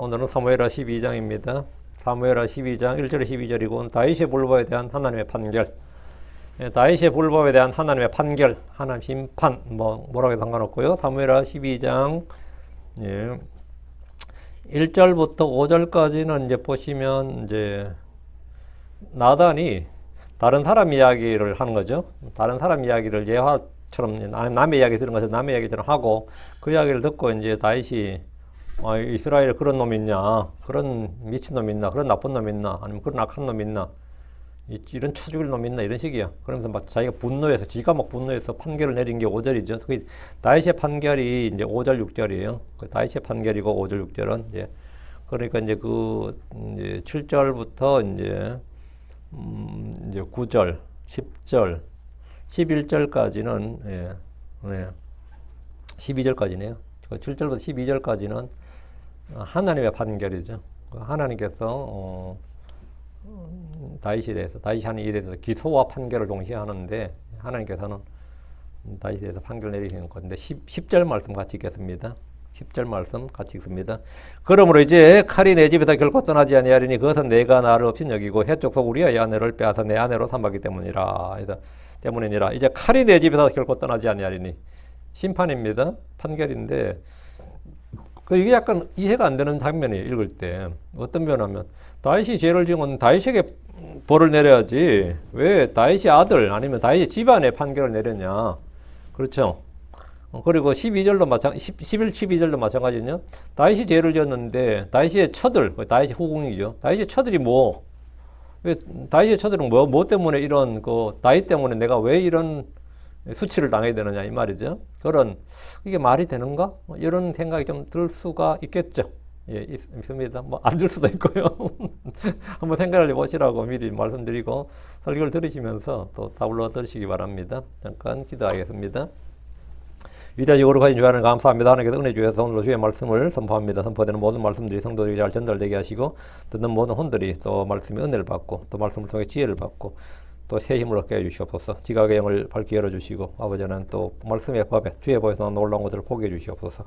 오늘은 사무엘하 12장입니다. 사무엘하 12장 1절에 12절이고 다윗의 불법에 대한 하나님의 판결. 다윗의 불법에 대한 하나님의 판결, 하나님 심판, 뭐라고 해도 상관없고요. 사무엘하 12장 1절부터 5절까지는 이제 보시면 이제 나단이 다른 사람 이야기를 하는 거죠. 다른 사람 이야기를 예화처럼 남의 이야기 들은 것을 남의 이야기처럼 하고 그 이야기를 듣고 이제 다윗이 이스라엘에 그런 놈이 있냐, 그런 미친 놈이 있나, 그런 나쁜 놈이 있나, 아니면 그런 악한 놈이 있나, 이런 쳐 죽일 놈이 있나, 이런 식이야. 그러면서 막 자기가 분노해서, 지가 막 분노해서 판결을 내린 게 5절이죠. 그 다윗의 판결이 이제 5절, 6절이에요. 그 다윗의 판결이고 5절, 6절은 이제 그러니까 이제 이제 7절부터 이제 9절, 10절, 11절까지는 12절까지네요. 7절부터 12절까지는 하나님의 판결이죠. 하나님께서 다윗에 대해서, 다윗이 하는 일에 대해서 기소와 판결을 동시에 하는데 하나님께서는 다윗에 대해서 판결을 내리시는 건데 10절 말씀 같이 읽겠습니다. 10절 말씀 같이 읽습니다. 그러므로 이제 칼이 내 집에서 결코 떠나지 아니하리니 그것은 내가 나를 없인 여기고 해쪽 속 우리의 아내를 빼앗아 내 아내로 삼았기 때문이라. 때문이니라. 이제 칼이 내 집에서 결코 떠나지 아니하리니 심판입니다. 판결인데 이게 약간 이해가 안 되는 장면이 읽을 때 어떤 면하면 다윗이 죄를 지은 다윗에게 벌을 내려야지 왜 다윗의 아들 아니면 다윗의 집안에 판결을 내렸냐. 그렇죠. 그리고 12절도 11, 12절도 마찬가지죠. 다윗이 죄를 지었는데 다윗의 처들, 다윗의 후궁이죠. 다윗의 처들이 왜 다윗의 처들은 뭐 때문에 이런 다윗 때문에 내가 왜 이런 수치를 당해야 되느냐 이 말이죠. 이게 말이 되는가? 이런 생각이 좀 들 수가 있겠죠. 예, 있습니다. 안 들 수도 있고요. 한번 생각을 해보시라고 미리 말씀드리고 설교를 들으시면서 또 답을 얻으시기 바랍니다. 잠깐 기도하겠습니다. 위대하시고 거룩하신 주 하나님 감사합니다. 하나님께서 은혜 주셔서 오늘 주의 말씀을 선포합니다. 선포되는 모든 말씀들이 성도들에게 잘 전달되게 하시고 듣는 모든 혼들이 또 말씀의 은혜를 받고 또 말씀을 통해 지혜를 받고 또 새 힘을 얻게 해주시옵소서. 지각의 영을 밝게 열어주시고 아버지 하나님 또 말씀의 법에 주의 법에서 나온 놀라운 것들을 보게 해주시옵소서.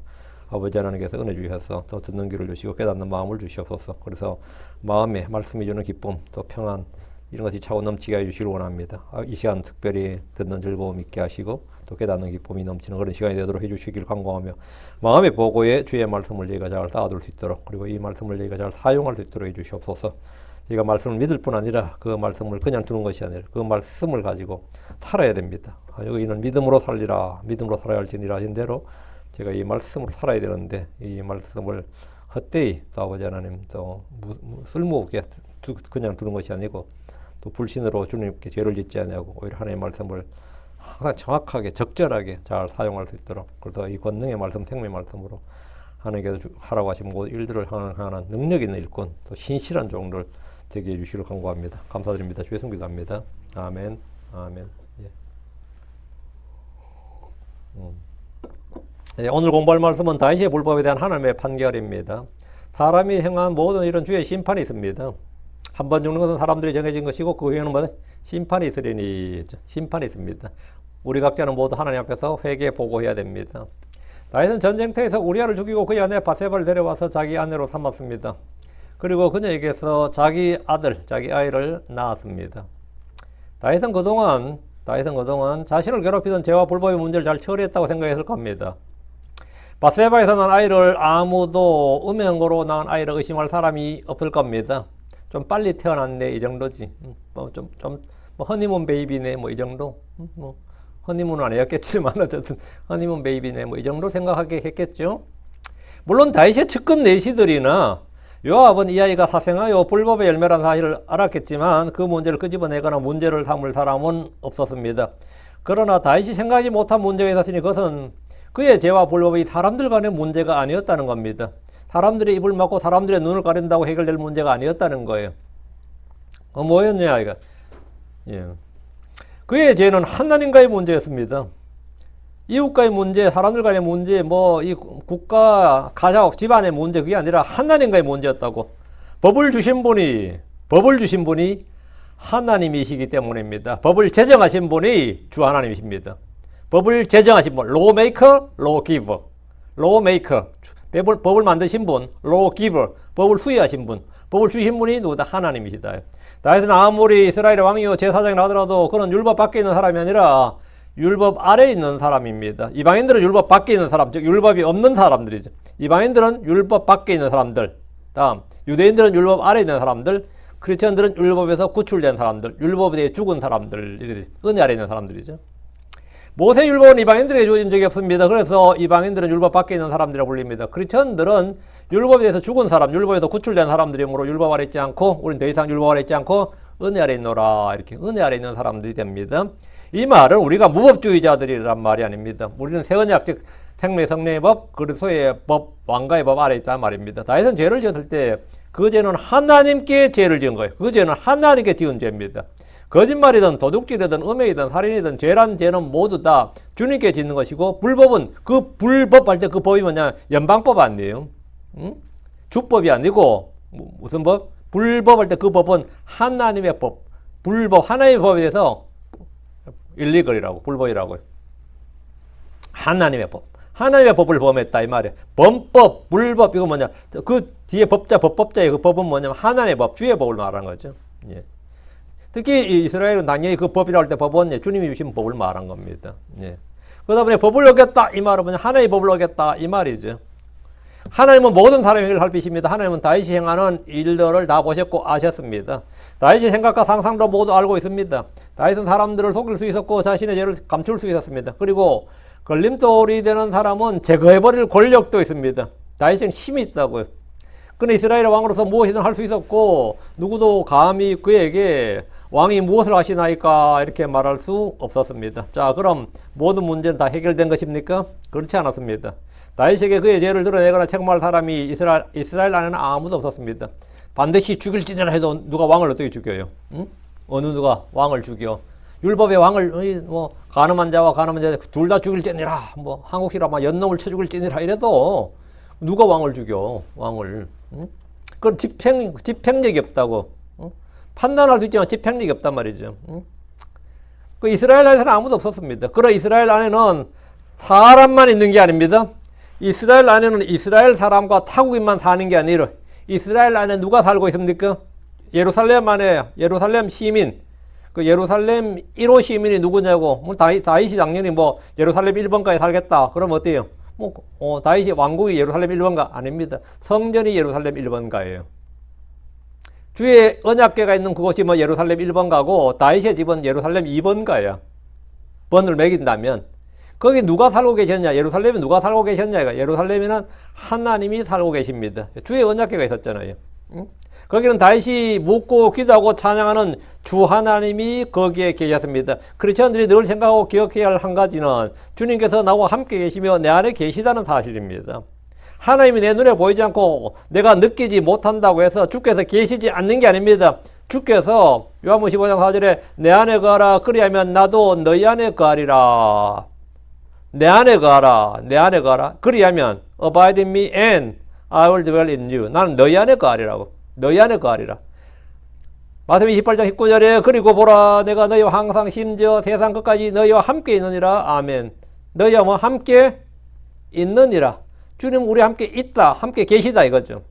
아버지 하나님께서 은혜 주셔서 또 듣는 귀를 주시고 깨닫는 마음을 주시옵소서. 그래서 마음에 말씀이 주는 기쁨 또 평안 이런 것이 차고 넘치게 해주시길 원합니다. 이 시간 특별히 듣는 즐거움 있게 하시고 또 깨닫는 기쁨이 넘치는 그런 시간이 되도록 해주시길 간구하며 마음의 보고에 주의 말씀을 저희가 잘 쌓아둘 수 있도록 그리고 이 말씀을 저희가 잘 사용할 수 있도록 해주시옵소서. 저희가 말씀을 믿을 뿐 아니라 그 말씀을 그냥 두는 것이 아니라 그 말씀을 가지고 살아야 됩니다. 여기는 믿음으로 살리라 믿음으로 살아야 할지니라 하신 대로 제가 이 말씀으로 살아야 되는데 이 말씀을 헛되이 또 아버지 하나님 또 쓸모없게 그냥 두는 것이 아니고 또 불신으로 주님께 죄를 짓지 아니하고 오히려 하나님의 말씀을 항상 정확하게 적절하게 잘 사용할 수 있도록 그래서 이 권능의 말씀 생명의 말씀으로 하나님께서 하라고 하신 모든 일들을 하는 능력 있는 일꾼 또 신실한 종들 되게 해주시기를 간구합니다. 감사드립니다. 주의 성기도합니다. 아멘. 아멘. 오늘 공부할 말씀은 다윗의 불법에 대한 하나님의 판결입니다. 사람이 행한 모든 일은 주의 심판이 있습니다. 한 번 죽는 것은 사람들이 정해진 것이고 그 후에는 심판이 있으리니 심판이 있습니다. 우리 각자는 모두 하나님 앞에서 회개 보고해야 됩니다. 다윗은 전쟁터에서 우리아를 죽이고 그의 아내 바세바를 데려와서 자기 아내로 삼았습니다. 그리고 그녀에게서 자기 아들, 자기 아이를 낳았습니다. 다윗은 그동안 자신을 괴롭히던 죄와 불법의 문제를 잘 처리했다고 생각했을 겁니다. 바세바에서 난 아이를 아무도 음행으로 낳은 아이를 의심할 사람이 없을 겁니다. 좀 빨리 태어났네 이 정도지. 허니문 베이비네 이 정도. 허니문은 아니었겠지만 어쨌든 허니문 베이비네 이 정도 생각하게 했겠죠. 물론 다윗의 측근 내시들이나 요압은 이 아이가 사생하여 불법의 열매라는 사실을 알았겠지만 그 문제를 끄집어내거나 문제를 삼을 사람은 없었습니다. 그러나 다윗이 생각하지 못한 문제가 있었으니 그것은 그의 죄와 불법이 사람들 간의 문제가 아니었다는 겁니다. 사람들의 입을 막고 사람들의 눈을 가린다고 해결될 문제가 아니었다는 거예요. 뭐였냐 이거. 그의 죄는 하나님과의 문제였습니다. 이웃과의 문제, 사람들 간의 문제, 이 국가, 가족, 집안의 문제 그게 아니라 하나님과의 문제였다고. 법을 주신 분이 하나님이시기 때문입니다. 법을 제정하신 분이 주 하나님이십니다. 법을 제정하신 분, lawmaker, lawgiver. lawmaker, 법을 만드신 분, lawgiver, 법을 수행하신 분, 법을 주신 분이 누구다? 하나님이시다. 다윗은 아무리 이스라엘의 왕이요 제사장이 나더라도 그는 율법 밖에 있는 사람이 아니라 율법 아래에 있는 사람입니다. 이방인들은 율법 밖에 있는 사람, 즉 율법이 없는 사람들이죠. 이방인들은 율법 밖에 있는 사람들. 다음, 유대인들은 율법 아래에 있는 사람들, 크리스천들은 율법에서 구출된 사람들, 율법에 대해 죽은 사람들, 은혜 아래에 있는 사람들이죠. 모세 율법은 이방인들에게 주어진 적이 없습니다. 그래서 이방인들은 율법 밖에 있는 사람들이라고 불립니다. 크리스천들은 율법에 대해서 죽은 사람, 율법에서 구출된 사람들이므로 율법 아래 있지 않고, 우리는 더 이상 율법 아래 있지 않고 은혜 아래 있노라, 이렇게 은혜 아래 있는 사람들이 됩니다. 이 말은 우리가 무법주의자들이란 말이 아닙니다. 우리는 새 언약, 즉 생명 성령의 법, 그리스도의 법, 왕가의 법 아래 있다는 말입니다. 다윗은 죄를 지었을 때 그 죄는 하나님께 죄를 지은 거예요. 그 죄는 하나님께 지은 죄입니다. 거짓말이든 도둑질이든 음행이든 살인이든 죄란 죄는 모두 다 주님께 짓는 것이고, 불법은 그 불법 할 때 그 법이 뭐냐, 연방법 아니에요. 응? 주법이 아니고 무슨 법? 불법 할 때 그 법은 하나님의 법, 불법, 하나님의 법에 대해서 일리걸이라고, 불법이라고요. 하나님의 법. 하나님의 법을 범했다 이 말이에요. 범법, 불법, 이거 뭐냐, 그 뒤에 법자, 법법자의 그 법은 뭐냐면 하나님의 법, 주의 법을 말하는 거죠. 예. 특히 이스라엘은 당연히 그 법이라고 할 때 법은 주님이 주신 법을 말한 겁니다. 예. 그러다 보니 법을 어겼다 이 말은 뭐냐, 하나님의 법을 어겼다 이 말이죠. 하나님은 모든 사람의 일을 살피십니다. 하나님은 다윗이 행하는 일들을 다 보셨고 아셨습니다. 다윗의 생각과 상상도 모두 알고 있습니다. 다윗은 사람들을 속일 수 있었고 자신의 죄를 감출 수 있었습니다. 그리고 걸림돌이 되는 사람은 제거해버릴 권력도 있습니다. 다윗은 힘이 있다고요. 그는 이스라엘의 왕으로서 무엇이든 할 수 있었고 누구도 감히 그에게 왕이 무엇을 하시나이까 이렇게 말할 수 없었습니다. 자, 그럼 모든 문제는 다 해결된 것입니까? 그렇지 않았습니다. 다윗에게 그의 죄를 드러내거나 책망할 사람이 이스라엘 안에는 아무도 없었습니다. 반드시 죽일지니라 해도 누가 왕을 어떻게 죽여요? 응? 어느 누가 왕을 죽여? 율법의 왕을 가늠한 자와 가늠한 자 둘 다 죽일지니라, 한국이라 연놈을 쳐 죽일지니라 이래도 누가 왕을 죽여? 왕을. 응? 그건 집행력이 없다고. 응? 판단할 수 있지만 집행력이 없단 말이죠. 응? 그 이스라엘 안에서는 아무도 없었습니다. 그러나 이스라엘 안에는 사람만 있는 게 아닙니다. 이스라엘 안에는 이스라엘 사람과 타국인만 사는 게 아니라 이스라엘 안에 누가 살고 있습니까? 예루살렘 안에 예루살렘 시민, 그 예루살렘 1호 시민이 누구냐고. 다윗이 당연히 예루살렘 1번가에 살겠다. 그럼 어때요? 다윗이 왕국이 예루살렘 1번가 아닙니다. 성전이 예루살렘 1번가예요. 주의 언약궤가 있는 그곳이 예루살렘 1번가고 다윗의 집은 예루살렘 2번가야. 번을 매긴다면. 거기 누가 살고 계셨냐? 예루살렘에 누가 살고 계셨냐? 예루살렘에는 하나님이 살고 계십니다. 주의 언약궤가 있었잖아요. 응? 거기는 다윗이 묻고 기도하고 찬양하는 주 하나님이 거기에 계셨습니다. 크리스천들이 늘 생각하고 기억해야 할 한 가지는 주님께서 나와 함께 계시며 내 안에 계시다는 사실입니다. 하나님이 내 눈에 보이지 않고 내가 느끼지 못한다고 해서 주께서 계시지 않는 게 아닙니다. 주께서 요한복음 15장 4절에 내 안에 거하라 그리하면 나도 너희 안에 거하리라. 내 안에 거하라. 내 안에 거하라. 그리하면 abide in me and I will dwell in you. 나는 너희 안에 거하리라고. 너희 안에 거하리라. 마태복음 28장 19절에 그리고 보라 내가 너희와 항상 심지어 세상 끝까지 너희와 함께 있느니라. 아멘. 너희와 함께 있느니라. 주님 우리 함께 있다. 함께 계시다 이거죠.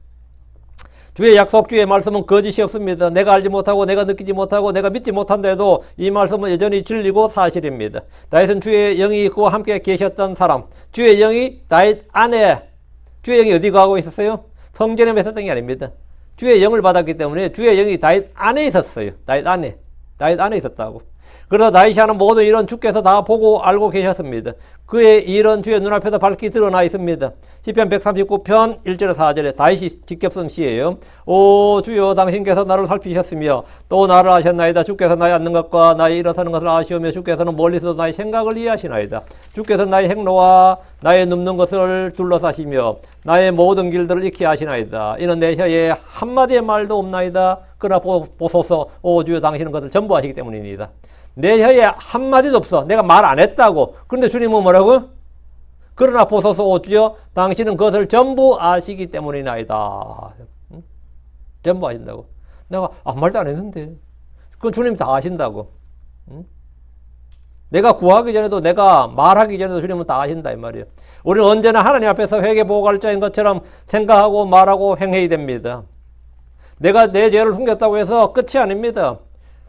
주의 약속, 주의 말씀은 거짓이 없습니다. 내가 알지 못하고 내가 느끼지 못하고 내가 믿지 못한다 해도 이 말씀은 여전히 진리고 사실입니다. 다윗은 주의 영이 그와 함께 계셨던 사람. 주의 영이 다윗 안에, 주의 영이 어디 가고 있었어요? 성전에 있었던 게 아닙니다. 주의 영을 받았기 때문에 주의 영이 다윗 안에 있었어요. 다윗 안에 있었다고. 그러나 다윗이 하는 모든 일은 주께서 다 보고 알고 계셨습니다. 그의 일은 주의 눈앞에서 밝히 드러나 있습니다. 시편 139편 1절에 4절에 다윗이 직접 쓴 시예요. 오 주여 당신께서 나를 살피셨으며 또 나를 아셨나이다. 주께서 나의 앉는 것과 나의 일어서는 것을 아시오며 주께서는 멀리서도 나의 생각을 이해하시나이다. 주께서 나의 행로와 나의 눕는 것을 둘러싸시며 나의 모든 길들을 익히 아시나이다. 이는 내 혀에 한마디의 말도 없나이다. 그러나 보소서 오 주여 당신은 것을 전부 아시기 때문입니다. 내 혀에 한마디도 없어. 내가 말 안 했다고. 그런데 주님은 뭐라고? 그러나 보소서 오 주여 당신은 그것을 전부 아시기 때문이나이다. 응? 전부 아신다고. 내가 아무 말도 안 했는데. 그건 주님 다 아신다고. 응? 내가 구하기 전에도 내가 말하기 전에도 주님은 다 아신다 이 말이에요. 우리는 언제나 하나님 앞에서 회개보고갈자인 것처럼 생각하고 말하고 행해야 됩니다. 내가 내 죄를 숨겼다고 해서 끝이 아닙니다.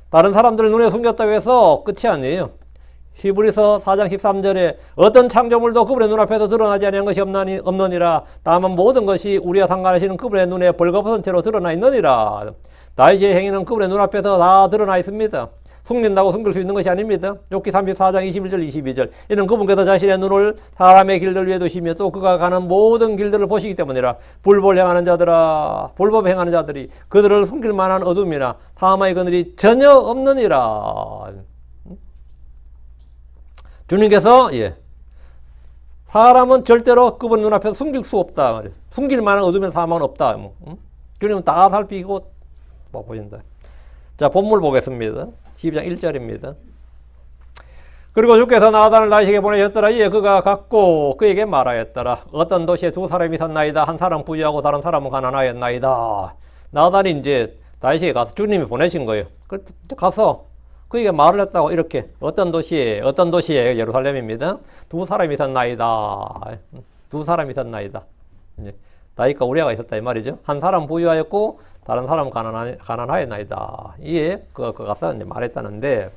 다른 사람들 눈에 숨겼다고 해서 끝이 아니에요. 히브리서 4장 13절에 어떤 창조물도 그분의 눈앞에서 드러나지 않은 것이 없느니라. 다만 모든 것이 우리와 상관하시는 그분의 눈에 벌거벗은 채로 드러나 있느니라. 다윗의 행위는 그분의 눈앞에서 다 드러나 있습니다. 숨긴다고 숨길 수 있는 것이 아닙니다. 욥기 34장 21절 22절 이는 그분께서 자신의 눈을 사람의 길들 위에 두시며 또 그가 가는 모든 길들을 보시기 때문이라. 불법 행하는 자들이 그들을 숨길 만한 어둠이나 사망의 그늘이 전혀 없느니라. 주님께서 사람은 절대로 그분 눈앞에서 숨길 수 없다. 숨길 만한 어둠이나 사망은 없다. 주님은 다 살피고 보신다. 자, 본문 보겠습니다. 12장 1절입니다. 그리고 주께서 나단을 다윗에게 보내셨더라. 이에 그가 갔고 그에게 말하였더라. 어떤 도시에 두 사람이 섰나이다. 한 사람 부유하고 다른 사람은 가난하였나이다. 나단이 이제 다윗에게 가서 주님이 보내신 거예요. 가서 그에게 말을 했다고. 이렇게 어떤 도시에 예루살렘입니다. 두 사람이 섰나이다. 두 사람이 섰나이다. 다윗과 우리아가 있었다 이 말이죠. 한 사람 부유하였고 다른 사람은 가난하였나이다. 이에 그가 가서 이제 말했다는데,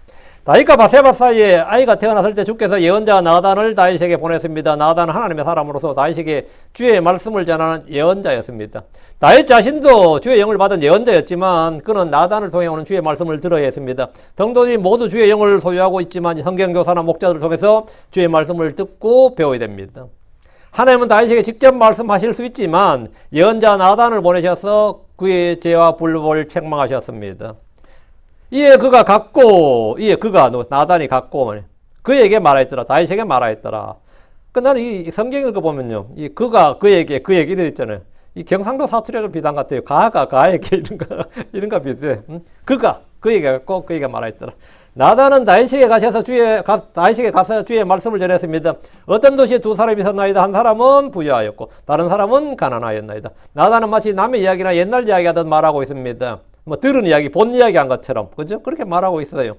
다윗과 바세바 사이에 아이가 태어났을 때 주께서 예언자 나단을 다윗에게 보냈습니다. 나단은 하나님의 사람으로서 다윗에게 주의 말씀을 전하는 예언자였습니다. 다윗 자신도 주의 영을 받은 예언자였지만 그는 나단을 통해 오는 주의 말씀을 들어야 했습니다. 성도들이 모두 주의 영을 소유하고 있지만 성경교사나 목자들을 통해서 주의 말씀을 듣고 배워야 됩니다. 하나님은 다윗에게 직접 말씀하실 수 있지만 예언자 나단을 보내셔서 그의 죄와 불법을 책망하셨습니다. 이에 그가 나단이 갔고 그에게 말하였더라. 다윗에게 말하였더라. 나는 이 성경 읽어보면요, 이 그가 그에게 그 얘기를 했잖아요. 이 경상도 사투리가 좀 비슷한 것 같아요. 가에게 이런 거 비슷해. 그가 그에게 갔고 그에게 말하였더라. 나단은 다윗에게 가서 주의 말씀을 전했습니다. 어떤 도시에 두 사람이 섰나이다. 한 사람은 부유하였고 다른 사람은 가난하였나이다. 나단은 마치 남의 이야기나 옛날 이야기하듯 말하고 있습니다. 들은 이야기, 본 이야기 한 것처럼, 그죠? 그렇게 말하고 있어요.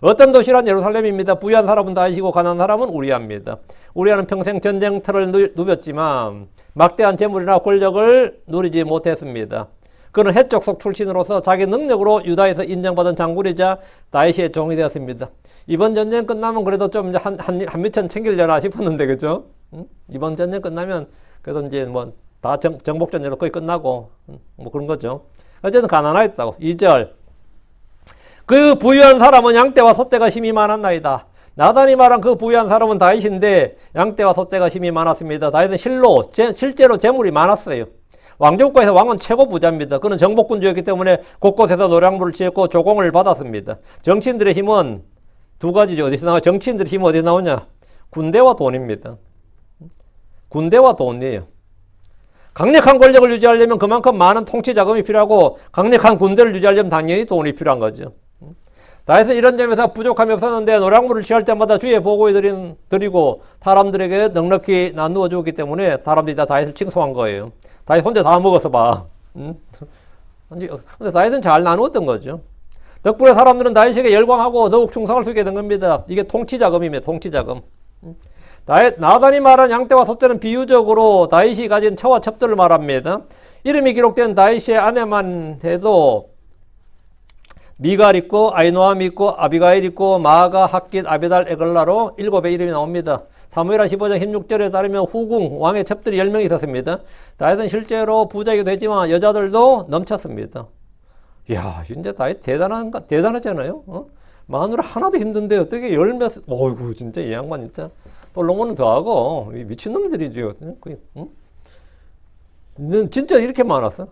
어떤 도시란 예루살렘입니다. 부유한 사람은 다윗이고 가난한 사람은 우리아입니다. 우리아는 평생 전쟁터를 누볐지만 막대한 재물이나 권력을 누리지 못했습니다. 그는 해족속 출신으로서 자기 능력으로 유다에서 인정받은 장군이자 다윗의 종이 되었습니다. 이번 전쟁 끝나면 그래도 좀 한미천 챙기려나 싶었는데, 그죠? 이번 전쟁 끝나면 그래도 이제 다 정복전쟁도 거의 끝나고 그런 거죠. 어쨌든 가난하였다고. 2절. 그 부유한 사람은 양떼와 소떼가 심히 많았나이다. 나단이 말한 그 부유한 사람은 다윗인데 양떼와 소떼가 심히 많았습니다. 다윗은 실제로 재물이 많았어요. 왕족국에서 왕은 최고 부자입니다. 그는 정복군주였기 때문에 곳곳에서 노량물을 지었고 조공을 받았습니다. 정치인들의 힘은 두 가지죠. 어디서 나와요? 정치인들의 힘은 어디서 나오냐? 군대와 돈입니다. 군대와 돈이에요. 강력한 권력을 유지하려면 그만큼 많은 통치 자금이 필요하고 강력한 군대를 유지하려면 당연히 돈이 필요한 거죠. 다윗은 이런 점에서 부족함이 없었는데 노량물을 취할 때마다 주의 보고에 드리고 사람들에게 넉넉히 나누어 주었기 때문에 사람들이 다 다윗을 칭송한 거예요. 다윗 혼자 다 먹어서 봐. 근데 다윗은 잘 나누었던 거죠. 덕분에 사람들은 다윗에게 열광하고 더욱 충성할 수 있게 된 겁니다. 이게 통치자금입니다. 통치자금. 나단이 말한 양떼와 소떼는 비유적으로 다윗이 가진 처와 첩들을 말합니다. 이름이 기록된 다윗의 아내만 해도 미갈 있고 아이노암 있고 아비가일 있고 마아가 핫깃 아베달 에글라로 7의 이름이 나옵니다. 사무엘하 15장 16절에 따르면 후궁 왕의 첩들이 10명이 있었습니다. 다윗은 실제로 부자이기도 했지만 여자들도 넘쳤습니다. 이야, 진짜 다윗 대단하잖아요. 마누라 하나도 힘든데 어떻게 어이구, 진짜 이 양반 진짜 솔로몬은 더하고 미친놈들이죠. 진짜 이렇게 많았어?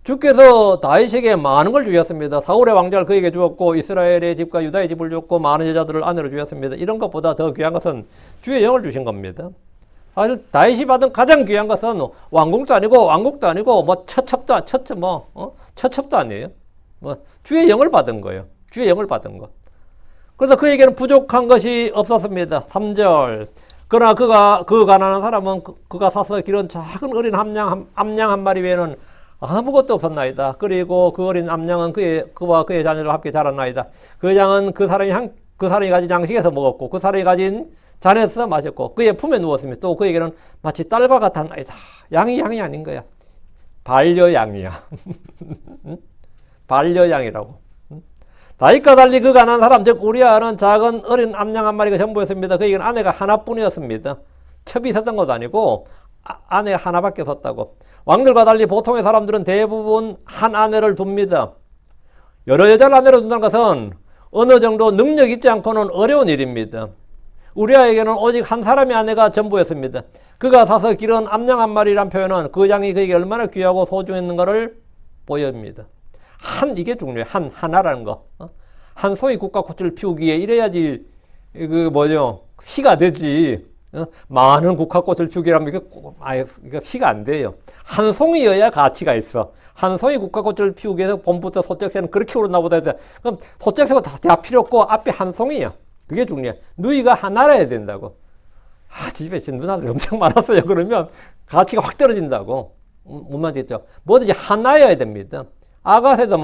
주께서 다윗에게 많은 걸 주셨습니다. 사울의 왕자를 그에게 주었고 이스라엘의 집과 유다의 집을 주었고 많은 여자들을 아내로 주셨습니다. 이런 것보다 더 귀한 것은 주의 영을 주신 겁니다. 사실 다윗이 받은 가장 귀한 것은 왕궁도 아니고 처첩도 아니에요. 주의 영을 받은 거예요. 주의 영을 받은 것. 그래서 그에게는 부족한 것이 없었습니다. 3절. 그러나 그 가난한 사람은 그가 사서 기른 작은 어린 암양 한 마리 외에는 아무것도 없었나이다. 그리고 그 어린 암양은 그와 그의 자녀를 함께 자랐나이다. 그 양은 그 사람이 그 사람이 가진 양식에서 먹었고 그 사람이 가진 잔에서 마셨고 그의 품에 누웠습니다. 또 그에게는 마치 딸과 같은 아이다. 양이 아닌 거야. 반려양이야. 반려양이라고. 다윗과 달리 그 가난한 사람 즉 우리아는 작은 어린 암양 한 마리가 전부였습니다. 그에게는 아내가 하나뿐이었습니다. 첩이 있었던 것도 아니고 아내가 하나밖에 없었다고. 왕들과 달리 보통의 사람들은 대부분 한 아내를 둡니다. 여러 여자를 아내로 둔다는 것은 어느 정도 능력 있지 않고는 어려운 일입니다. 우리아에게는 오직 한 사람의 아내가 전부였습니다. 그가 사서 기른 암양 한 마리란 표현은 그 양이 그에게 얼마나 귀하고 소중했는가를 보여줍니다. 이게 중요해요. 하나라는 거. 한 송이 국화꽃을 피우기에 이래야지, 시가 되지. 많은 국화꽃을 피우기라면 이게 시가 안 돼요. 한 송이여야 가치가 있어. 한 송이 국화꽃을 피우기 위해서 봄부터 소쩍새는 그렇게 오르나 보다 해서, 그럼 소쩍새가 다 필요 없고 앞에 한 송이야. 그게 중요해. 누이가 하나라야 된다고. 집에 누나들이 엄청 많았어요. 그러면 가치가 확 떨어진다고. 못 만지겠죠. 뭐든지 하나여야 됩니다. 아가새도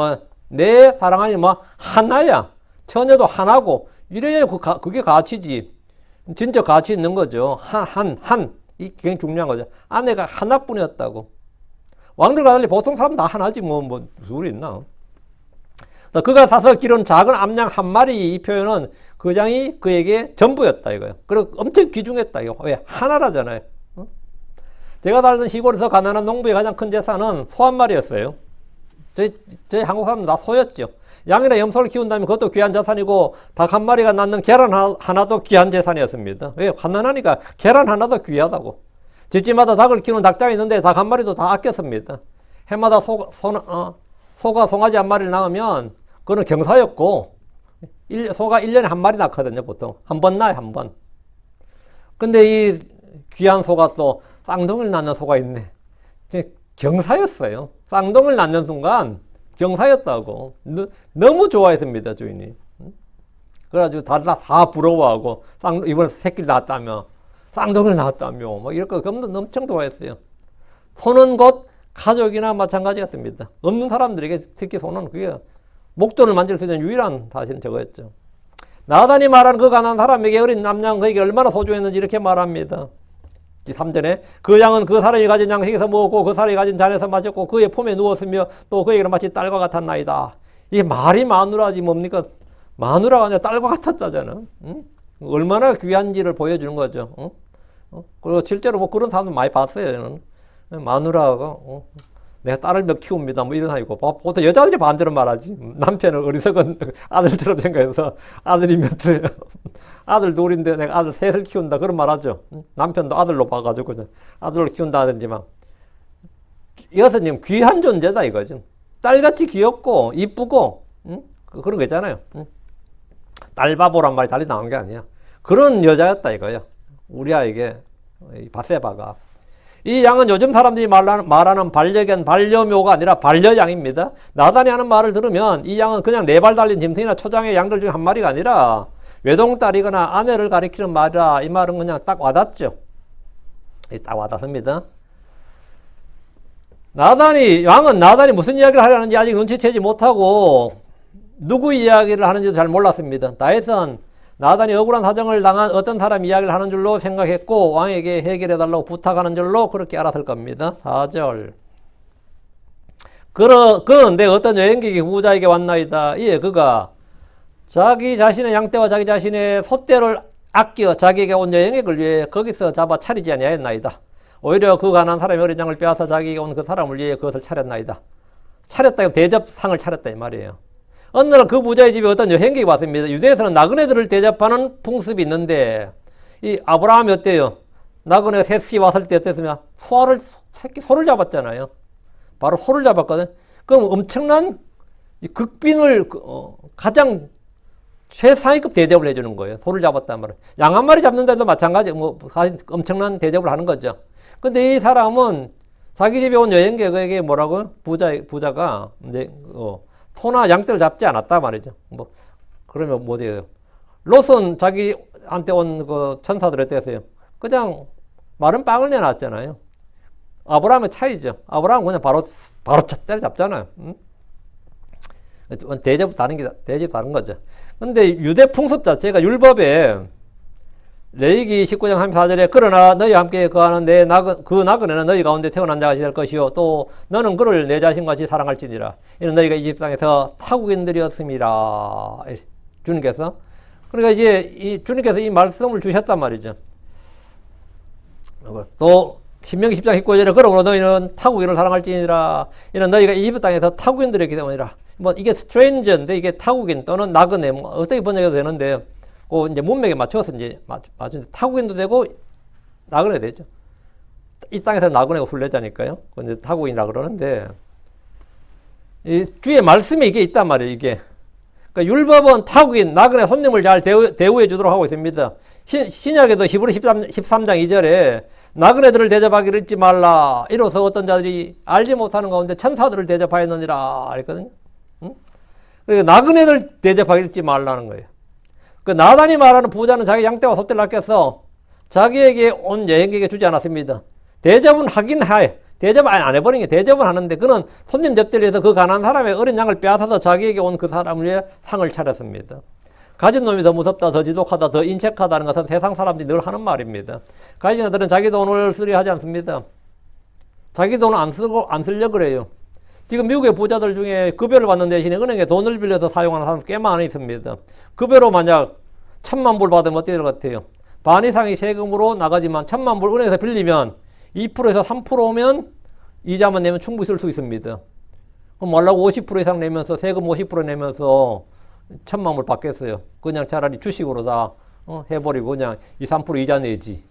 내 사랑하니 하나야. 처녀도 하나고, 이래야 그게 가치지. 진짜 가치 있는 거죠. 이게 굉장히 중요한 거죠. 아내가 하나뿐이었다고. 왕들과 달리 보통 사람 다 하나지, 둘이 있나. 그가 사서 기른 작은 암양 한 마리, 이 표현은 그 장이 그에게 전부였다, 이거예요. 그리고 엄청 귀중했다, 이거. 왜? 하나라잖아요. 제가 살던 시골에서 가난한 농부의 가장 큰 재산은 소 한 마리였어요. 저희 한국 사람은 다 소였죠. 양이나 염소를 키운다면 그것도 귀한 자산이고 닭 한 마리가 낳는 계란 하나도 귀한 재산이었습니다. 왜? 가난하니까 계란 하나도 귀하다고. 집집마다 닭을 키우는 닭장이 있는데 닭 한 마리도 다 아꼈습니다. 해마다 소가 송아지 한 마리를 낳으면 그거는 경사였고 소가 1년에 한 마리 낳거든요. 보통 한 번 낳아요. 한 번. 근데 이 귀한 소가 또 쌍둥이를 낳는 소가 있네. 경사였어요. 쌍둥이를 낳는 순간 경사였다고. 너무 좋아했습니다, 주인이. 그래가지고 다들 다 부러워하고, 이번에 새끼를 낳았다며, 쌍둥이를 낳았다며, 이렇게 엄청 좋아했어요. 소는 곧 가족이나 마찬가지였습니다. 없는 사람들에게 특히 소는 그게 목돈을 만질 수 있는 유일한 사실은 저거였죠. 나단이 말한 그 가난한 사람에게 어린 남양 그에게 얼마나 소중했는지 이렇게 말합니다. 3절에 그 양은 그 사람이 가진 양식에서 먹었고 그 사람이 가진 잔에서 마셨고 그의 품에 누웠으며 또 그에게는 마치 딸과 같았나이다. 이게 말이 마누라지 뭡니까? 마누라가 아니라 딸과 같았다잖아. 응? 얼마나 귀한지를 보여주는 거죠. 응? 그리고 실제로 그런 사람도 많이 봤어요. 저는. 마누라가 내가 딸을 몇 키웁니다. 이런 사람이고 보통 여자들이 반대로 말하지. 남편을 어리석은 아들처럼 생각해서 아들이 몇째예요. 아들 둘인데 내가 아들 셋을 키운다. 그런 말 하죠. 남편도 아들로 봐가지고 아들로 키운다든지 이것은 지금 귀한 존재다 이거죠. 딸같이 귀엽고 이쁘고 그런 거 있잖아요. 딸바보란 말이 달리 나온 게 아니야. 그런 여자였다 이거예요. 우리 아이에게 바세바가. 이 양은 요즘 사람들이 말하는 반려묘가 아니라 반려양입니다. 나단이 하는 말을 들으면 이 양은 그냥 4발 달린 짐승이나 초장의 양들 중 한 마리가 아니라 외동딸이거나 아내를 가리키는 말이라. 이 말은 그냥 딱 와닿죠. 딱 와닿습니다. 양은 나단이 무슨 이야기를 하려는지 아직 눈치채지 못하고 누구 이야기를 하는지도 잘 몰랐습니다. 다윗은 나단이 억울한 사정을 당한 어떤 사람 이야기를 하는 줄로 생각했고 왕에게 해결해달라고 부탁하는 줄로 그렇게 알았을 겁니다. 4절. 그런데 어떤 여행객이 부자에게 왔나이다. 이에 그가 자기 자신의 양떼와 자기 자신의 소떼를 아껴 자기에게 온 여행객을 위해 거기서 잡아 차리지 아니하였나이다. 오히려 그 가난한 사람의 어린 양을 빼앗아 자기에게 온 그 사람을 위해 그것을 차렸나이다. 차렸다, 대접상을 차렸다 이 말이에요. 어느 날 그 부자의 집에 어떤 여행객이 왔습니다. 유대에서는 나그네들을 대접하는 풍습이 있는데 이 아브라함이 어때요? 나그네 셋이 왔을 때 어땠으면 소를 잡았잖아요. 바로 소를 잡았거든. 그럼 엄청난 극빈을 가장 최상위급 대접을 해주는 거예요. 소를 잡았단 말이에요. 양 한 마리 잡는데도 마찬가지, 사실 엄청난 대접을 하는 거죠. 근데 이 사람은 자기 집에 온 여행객에게 뭐라고요? 부자가 이제 소나 양떼를 잡지 않았다 말이죠. 그러면 뭐예요? 롯은 자기한테 온 그 천사들 어땠어요? 그냥 마른 빵을 내놨잖아요. 아브라함의 차이죠. 아브라함은 그냥 바로 때려잡잖아요. 대접 다른 거죠. 근데 유대 풍습 자체가 율법에 레위기 19장 34절에 그러나 너희와 함께 거하는 내 그 나그네는 너희 가운데 태어난 자같이 될 것이요 또 너는 그를 내 자신같이 사랑할지니라. 이는 너희가 이집 땅에서 타국인들이었음이라. 주님께서. 그러니까 이제 주님께서 이 말씀을 주셨단 말이죠. 또 신명기 10장 19절에 그러므로 너희는 타국인을 사랑할지니라. 이는 너희가 이집 땅에서 타국인들이었기 때문이라. 뭐 이게 스트레인저인데 이게 타국인 또는 나그네 뭐 어떻게 번역해도 되는데 그 이제 문맥에 맞춰서 이제 맞춘 타국인도 되고 나그네 되죠. 이 땅에서 나그네가 순례자니까요. 이제 타국인이라 그러는데 이 주의 말씀에 이게 있단 말이에요. 이게 그러니까 율법은 타국인 나그네 손님을 잘 대우해 주도록 하고 있습니다. 신약에도 히브리 13장 2절에 나그네들을 대접하기를 잊지 말라. 이로써 어떤 자들이 알지 못하는 가운데 천사들을 대접하였느니라 그랬거든요. 응? 그러니까 나그네들 대접하기를 잊지 말라는 거예요. 그 나단이 말하는 부자는 자기 양떼와 소떼를 아껴서 자기에게 온 여행객에게 주지 않았습니다. 대접은 하긴 해. 대접 안 해버린 게 대접은 하는데 그는 손님 접대를 위해서 그 가난한 사람의 어린 양을 빼앗아서 자기에게 온 그 사람을 위해 상을 차렸습니다. 가진 놈이 더 무섭다, 더 지독하다, 더 인색하다는 것은 세상 사람들이 늘 하는 말입니다. 가진 자들은 자기 돈을 쓰려 하지 않습니다. 자기 돈을 안 쓰려고 그래요. 지금 미국의 부자들 중에 급여를 받는 대신에 은행에 돈을 빌려서 사용하는 사람 꽤 많이 있습니다. 급여로 만약 1,000만 불 받으면 어떻게 될 것 같아요? 반 이상이 세금으로 나가지만 1,000만 불 은행에서 빌리면 2%에서 3%면 이자만 내면 충분히 쓸 수 있습니다. 그럼 말라고 50% 이상 내면서 세금 50% 내면서 1,000만 불 받겠어요. 그냥 차라리 주식으로 다 해버리고 그냥 2, 3% 이자 내지.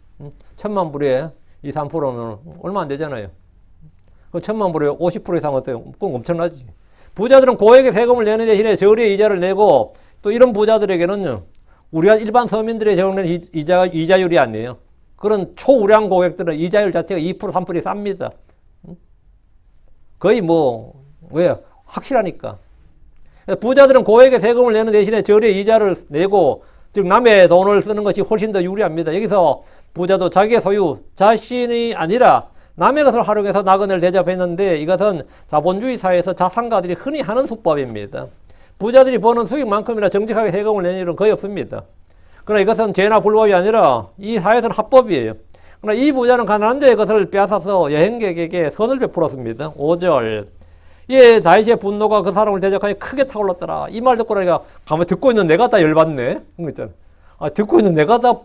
1,000만 불에 2, 3%면 얼마 안 되잖아요. 그 1,000만 불에 50% 이상 어때요? 그건 엄청나지. 부자들은 고액의 세금을 내는 대신에 저리의 이자를 내고 또 이런 부자들에게는요, 우리가 일반 서민들의 적용된 이자율이 아니에요. 그런 초우량 고객들은 이자율 자체가 2%, 3%이 쌉니다. 거의 왜요? 확실하니까. 부자들은 고액의 세금을 내는 대신에 저리의 이자를 내고, 즉, 남의 돈을 쓰는 것이 훨씬 더 유리합니다. 여기서 부자도 자기의 소유, 자신이 아니라 남의 것을 활용해서 나그네를 대접했는데 이것은 자본주의 사회에서 자산가들이 흔히 하는 수법입니다. 부자들이 버는 수익만큼이나 정직하게 세금을 내는 일은 거의 없습니다. 그러나 이것은 죄나 불법이 아니라 이 사회에서는 합법이에요. 그러나 이 부자는 가난한 자의 것을 빼앗아서 여행객에게 선을 베풀었습니다. 5절. 예, 다윗의 분노가 그 사람을 대적하여 크게 타올랐더라. 이 말 듣고 나니까 가만히 듣고 있는 내가 다 열받네. 그런 거 듣고 있는 내가 다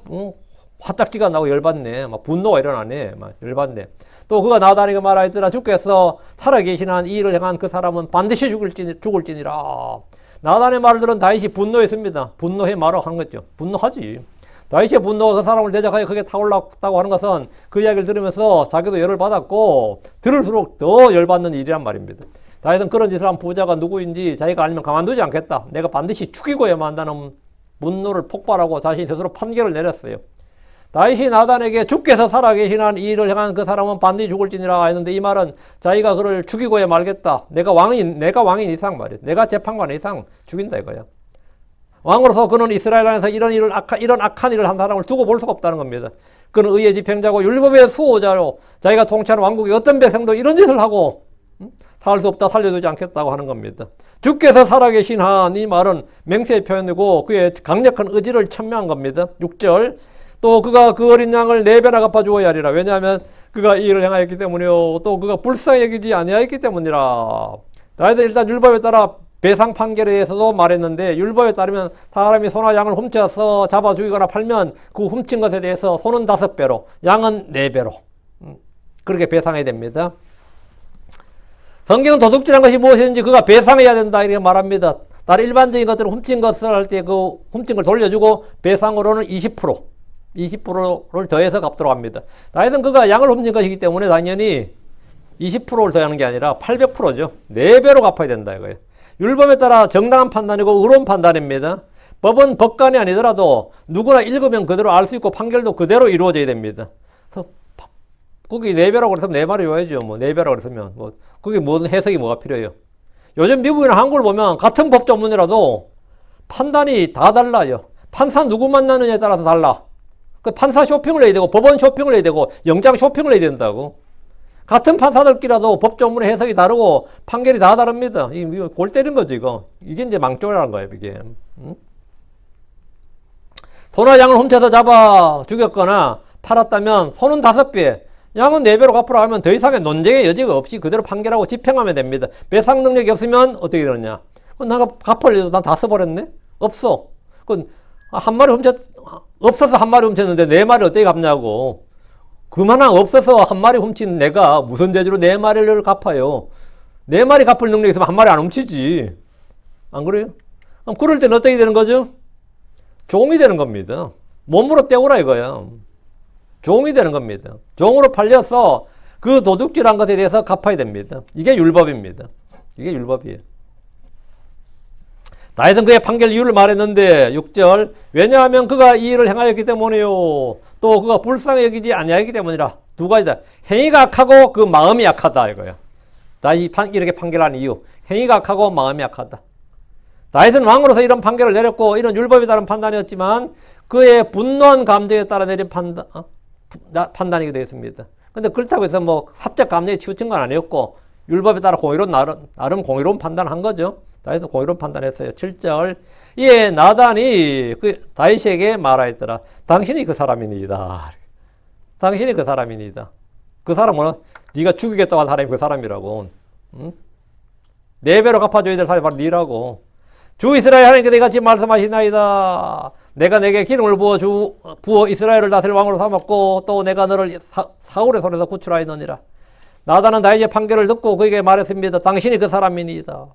화딱지가 나고 열받네. 막 분노가 일어나네. 막 열받네. 또 그가 나다니가 말하였더라. 주께서 살아계신 한 이 일을 행한 그 사람은 반드시 죽을지니라. 나단의 말을 들은 다윗이 분노했습니다. 분노해 말어 한 거죠. 분노하지. 다윗의 분노가 그 사람을 대적하여 크게 타올랐다고 하는 것은 그 이야기를 들으면서 자기도 열을 받았고 들을수록 더 열받는 일이란 말입니다. 다윗은 그런 짓을 한 부자가 누구인지 자기가 알면 가만두지 않겠다. 내가 반드시 죽이고야만 한다는 분노를 폭발하고 자신이 스스로 판결을 내렸어요. 다윗이 나단에게 주께서 살아계신 한 이 일을 행한 그 사람은 반드시 죽을지니라 했는데 이 말은 자기가 그를 죽이고야 말겠다. 내가 왕인 이상 말이야. 내가 재판관 이상 죽인다 이거야. 왕으로서 그는 이스라엘 안에서 이런 악한 일을 한 사람을 두고 볼 수가 없다는 겁니다. 그는 의의 집행자고 율법의 수호자로 자기가 통치하는 왕국의 어떤 백성도 이런 짓을 하고 살 수 없다 살려두지 않겠다고 하는 겁니다. 주께서 살아계신 한 이 말은 맹세의 표현이고 그의 강력한 의지를 천명한 겁니다. 6절. 또 그가 그 어린 양을 4배나 갚아주어야 하리라. 왜냐하면 그가 이 일을 행하였기 때문이요. 또 그가 불쌍히 여기지 아니하였기 때문이라. 다윗은 일단 율법에 따라 배상 판결에 대해서도 말했는데 율법에 따르면 사람이 소나 양을 훔쳐서 잡아 죽이거나 팔면 그 훔친 것에 대해서 소는 5배로 양은 4배로 그렇게 배상해야 됩니다. 성경은 도둑질한 것이 무엇인지 그가 배상해야 된다 이렇게 말합니다. 다른 일반적인 것들은 훔친 것을 할 때 그 훔친 걸 돌려주고 배상으로는 20%를 더해서 갚도록 합니다. 다윗은 그가 양을 훔친 것이기 때문에 당연히 20%를 더하는 게 아니라 800%죠. 4배로 갚아야 된다 이거예요. 율법에 따라 정당한 판단이고 의로운 판단입니다. 법은 법관이 아니더라도 누구나 읽으면 그대로 알 수 있고 판결도 그대로 이루어져야 됩니다. 그래서 거기 4배라고 그랬으면 4배로 외워야죠. 4배라고 그랬으면 그게 무슨 해석이 뭐가 필요해요. 요즘 미국이나 한국을 보면 같은 법 전문이라도 판단이 다 달라요. 판사 누구 만나느냐에 따라서 달라. 그 판사 쇼핑을 해야 되고 법원 쇼핑을 해야 되고 영장 쇼핑을 해야 된다고. 같은 판사들끼리라도 법조문의 해석이 다르고 판결이 다 다릅니다. 이거 골 때린 거죠, 이거. 이게 이제 망조라는 거예요, 이게. 소나 양을 훔쳐서 잡아 죽였거나 팔았다면 손은 5배, 양은 4배로 갚으라 하면 더 이상의 논쟁의 여지가 없이 그대로 판결하고 집행하면 됩니다. 배상 능력이 없으면 어떻게 되느냐? 그건 내가 갚을 일도 난 다 써버렸네? 없어. 그건 한 마리 없어서 한 마리 훔쳤는데 4마리 어떻게 갚냐고. 그만한 없어서 한 마리 훔친 내가 무슨 재주로 4마리를 갚아요. 4마리 갚을 능력이 있으면 한 마리 안 훔치지. 안 그래요? 그럼 그럴 때는 어떻게 되는 거죠? 종이 되는 겁니다. 몸으로 때우라 이거야. 종이 되는 겁니다. 종으로 팔려서 그 도둑질한 것에 대해서 갚아야 됩니다. 이게 율법입니다. 이게 율법이에요. 다윗은 그의 판결 이유를 말했는데 6절 왜냐하면 그가 이 일을 행하였기 때문이요 또 그가 불쌍히 여기지 아니하기 때문이라. 두 가지다. 행위가 악하고 그 마음이 약하다 이거야. 다윗이 이렇게 판결한 이유. 행위가 악하고 마음이 약하다. 다윗은 왕으로서 이런 판결을 내렸고 이런 율법에 따른 판단이었지만 그의 분노한 감정에 따라 내린 판단이게 되었습니다. 근데 그렇다고 해서 뭐 사적 감정에 치우친 건 아니었고 율법에 따라 나름 공의로운 판단을 한 거죠. 다윗은 공의로운 판단했어요. 7절 이에 나단이 다윗에게 말하였더라. 당신이 그 사람이니이다. 당신이 그 사람이니이다. 그 사람은 네가 죽이겠다고 한 사람이 그 사람이라고. 응? 4배로 갚아줘야 될 사람이 바로 네라고. 주 이스라엘 하나님께 내가 지금 말씀하시나이다. 내가 내게 기름을 부어 이스라엘을 다스릴 왕으로 삼았고 또 내가 너를 사울의 손에서 구출하였느니라. 나단은 다윗의 판결을 듣고 그에게 말했습니다. 당신이 그 사람이니이다.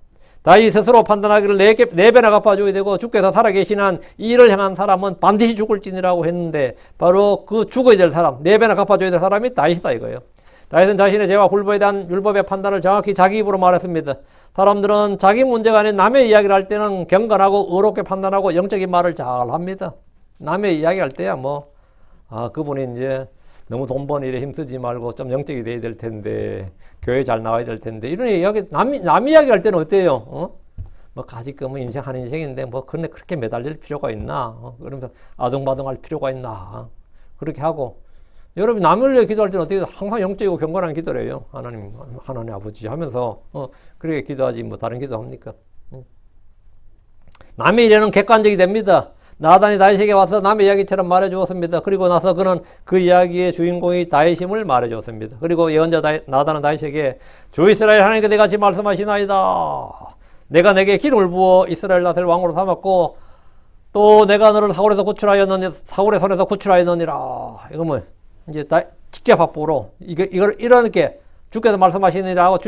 다윗 스스로 판단하기를 4배나 갚아줘야 되고 주께서 살아계신 한 이 일을 행한 사람은 반드시 죽을지니라고 했는데 바로 그 죽어야 될 사람, 4배나 갚아줘야 될 사람이 다윗이다 이거예요. 다윗은 자신의 죄와 불법에 대한 율법의 판단을 정확히 자기 입으로 말했습니다. 사람들은 자기 문제가 아닌 남의 이야기를 할 때는 경건하고 의롭게 판단하고 영적인 말을 잘 합니다. 남의 이야기할 때야 그분이 이제 너무 돈 버는 일에 힘쓰지 말고 좀 영적이 돼야 될 텐데 교회 잘 나와야 될 텐데 이런 이야기 남 이야기 할 때는 어때요? 뭐 가지금은 인생 한 인생인데 뭐 근데 그렇게 매달릴 필요가 있나? 그러면서 아둥바둥할 필요가 있나? 그렇게 하고 여러분 남을 위해 기도할 때는 어떻게 항상 영적이고 경건한 기도를 해요. 하나님 아버지 하면서 그렇게 기도하지 뭐 다른 기도 합니까? 남의 일에는 객관적이 됩니다. 나단이 다윗에게 와서 남의 이야기처럼 말해주었습니다. 그리고 나서 그는 그 이야기의 주인공이 다윗임을 말해주었습니다. 그리고 예언자 나단은 다윗에게 주 이스라엘 하나님께 내가 지금 말씀하시나이다. 내가 내게 기름을 부어 이스라엘 다스릴 왕으로 삼았고 또 내가 너를 사울의 손에서 구출하였느니라. 이거 뭐 이제 직접 합보로 이걸 이렇게 주께서 말씀하시니라고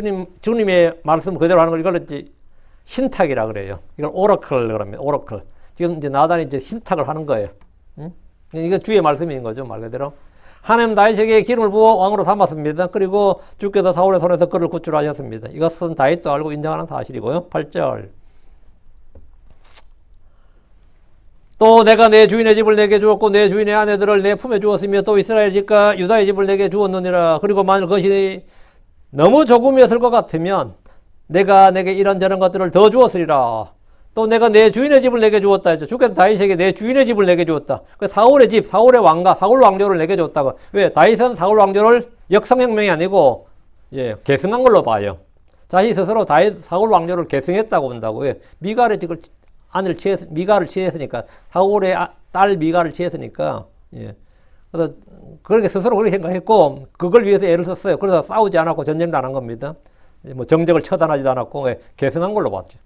주님의 말씀 그대로 하는 걸 이걸 이제 신탁이라 그래요. 이걸 오라클 그럽니다. 오라클. 지금 이제 나단이 이제 신탁을 하는 거예요. 이거 주의 말씀인 거죠, 말 그대로. 하나님 다윗에게 기름을 부어 왕으로 삼았습니다. 그리고 주께서 사울의 손에서 그를 구출하셨습니다. 이것은 다윗도 알고 인정하는 사실이고요. 8절. 또 내가 내 주인의 집을 내게 주었고 내 주인의 아내들을 내 품에 주었으며 또 이스라엘 집과 유다의 집을 내게 주었느니라. 그리고 만일 그것이 너무 조금이었을 것 같으면 내가 내게 이런저런 것들을 더 주었으리라. 또 내가 내 주인의 집을 내게 주었다 했죠. 주께서 다윗에게 내 주인의 집을 내게 주었다. 그 사울의 집, 사울의 왕가, 사울 왕조를 내게 줬다고. 왜? 다윗은 사울 왕조를 역성혁명이 아니고 계승한 걸로 봐요. 자신이 스스로 사울 왕조를 계승했다고 본다고. 왜? 미갈의 집을 미갈을 취했으니까 사울의 딸 미갈을 취했으니까. 그래서 그렇게 스스로 그렇게 생각했고 그걸 위해서 애를 썼어요. 그래서 싸우지 않았고 전쟁도 안 한 겁니다. 뭐 정적을 처단하지도 않았고 계승한 걸로 봤죠.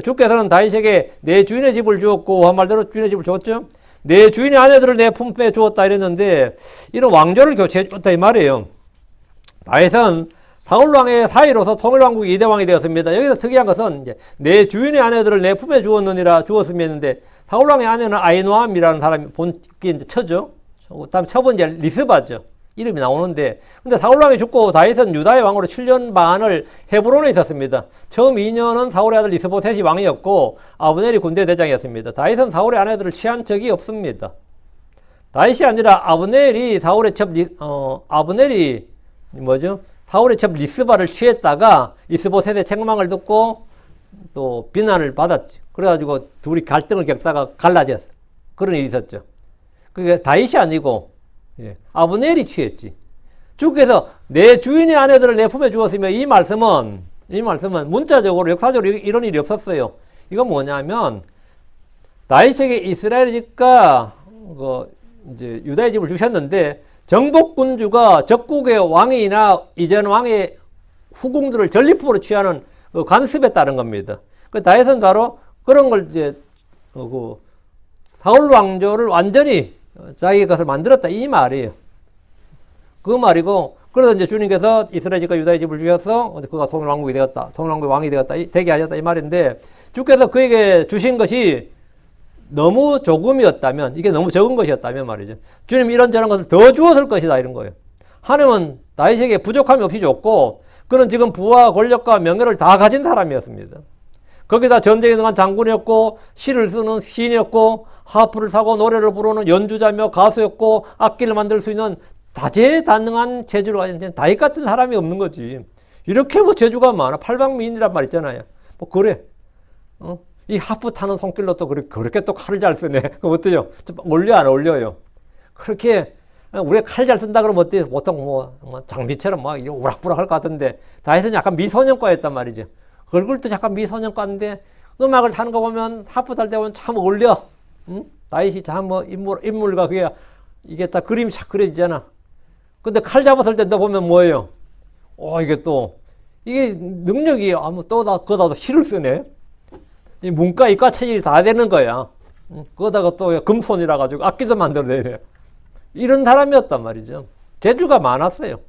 주께서는 다윗에게 내 주인의 집을 주었고 한 말대로 주인의 집을 줬죠. 내 주인의 아내들을 내 품에 주었다 이랬는데 이런 왕조를 교체해 줬다 이 말이에요. 다윗은 사울왕의 사이로서 통일왕국의 2대 왕이 되었습니다. 여기서 특이한 것은 이제 내 주인의 아내들을 내 품에 주었느니라 주었으면 했는데 사울왕의 아내는 아히노암이라는 사람이 이제 처죠. 그다음 처본 이제 리스바죠. 이름이 나오는데 근데 사울왕이 죽고 다윗은 유다의 왕으로 7년 반을 헤브론에 있었습니다. 처음 2년은 사울의 아들 이스보셋이 왕이었고 아브넬이 군대 대장이었습니다. 다윗은 사울의 아내들을 취한 적이 없습니다. 다윗이 아니라 아브넬이 사울의 첩 리스바를 취했다가 이스보셋의 책망을 듣고 또 비난을 받았죠. 그래가지고 둘이 갈등을 겪다가 갈라졌어. 그런 일이 있었죠. 그게 다윗이 아니고 아브넬이 취했지. 주께서 내 주인의 아내들을 내 품에 주었으며 이 말씀은 문자적으로 역사적으로 이런 일이 없었어요. 이건 뭐냐면 다윗에게 이스라엘 집과 이제 유다의 집을 주셨는데 정복군주가 적국의 왕이나 이전 왕의 후궁들을 전리품으로 취하는 그 관습에 따른 겁니다. 그 다윗은 바로 그런 걸 이제 사울 왕조를 완전히 자기 것을 만들었다 이 말이에요. 그 말이고 그래서 이제 주님께서 이스라엘 집과 유다의 집을 주셔서 그가 송일왕국이 되었다. 송일왕국의 왕이 되었다. 되게 하셨다 이 말인데 주께서 그에게 주신 것이 너무 조금이었다면 이게 너무 적은 것이었다면 말이죠. 주님 이런저런 것을 더 주었을 것이다 이런 거예요. 하나님은 다윗에게 부족함이 없이 줬고 그는 지금 부와 권력과 명예를 다 가진 사람이었습니다. 거기다 전쟁에 능한 장군이었고 시를 쓰는 시인이었고 하프를 사고 노래를 부르는 연주자며 가수였고 악기를 만들 수 있는 다재다능한 재주를 가진 다윗 같은 사람이 없는 거지. 이렇게 뭐 재주가 많아. 팔방미인이란 말 있잖아요. 뭐 그래. 이 하프 타는 손길로 또 그렇게 또 칼을 잘 쓰네. 그럼 어때요? 올려 안 올려요? 그렇게 우리가 칼 잘 쓴다 그러면 어때요? 보통 뭐 장비처럼 막 우락부락 할 것 같은데 다윗은 약간 미소년과였단 말이죠. 얼굴도 약간 미소년과인데 음악을 타는 거 보면 하프 탈 때 보면 참 어울려. 응? 다윗이 참 뭐 인물과 그게 이게 딱 그림이 착 그려지잖아. 근데 칼 잡았을 때 너 보면 뭐예요? 이게 능력이 거기다가 실을 쓰네. 이 문과 이과 체질이 다 되는 거야. 거기다가 또 금손이라 가지고 악기도 만들어내려. 이런 사람이었단 말이죠. 재주가 많았어요.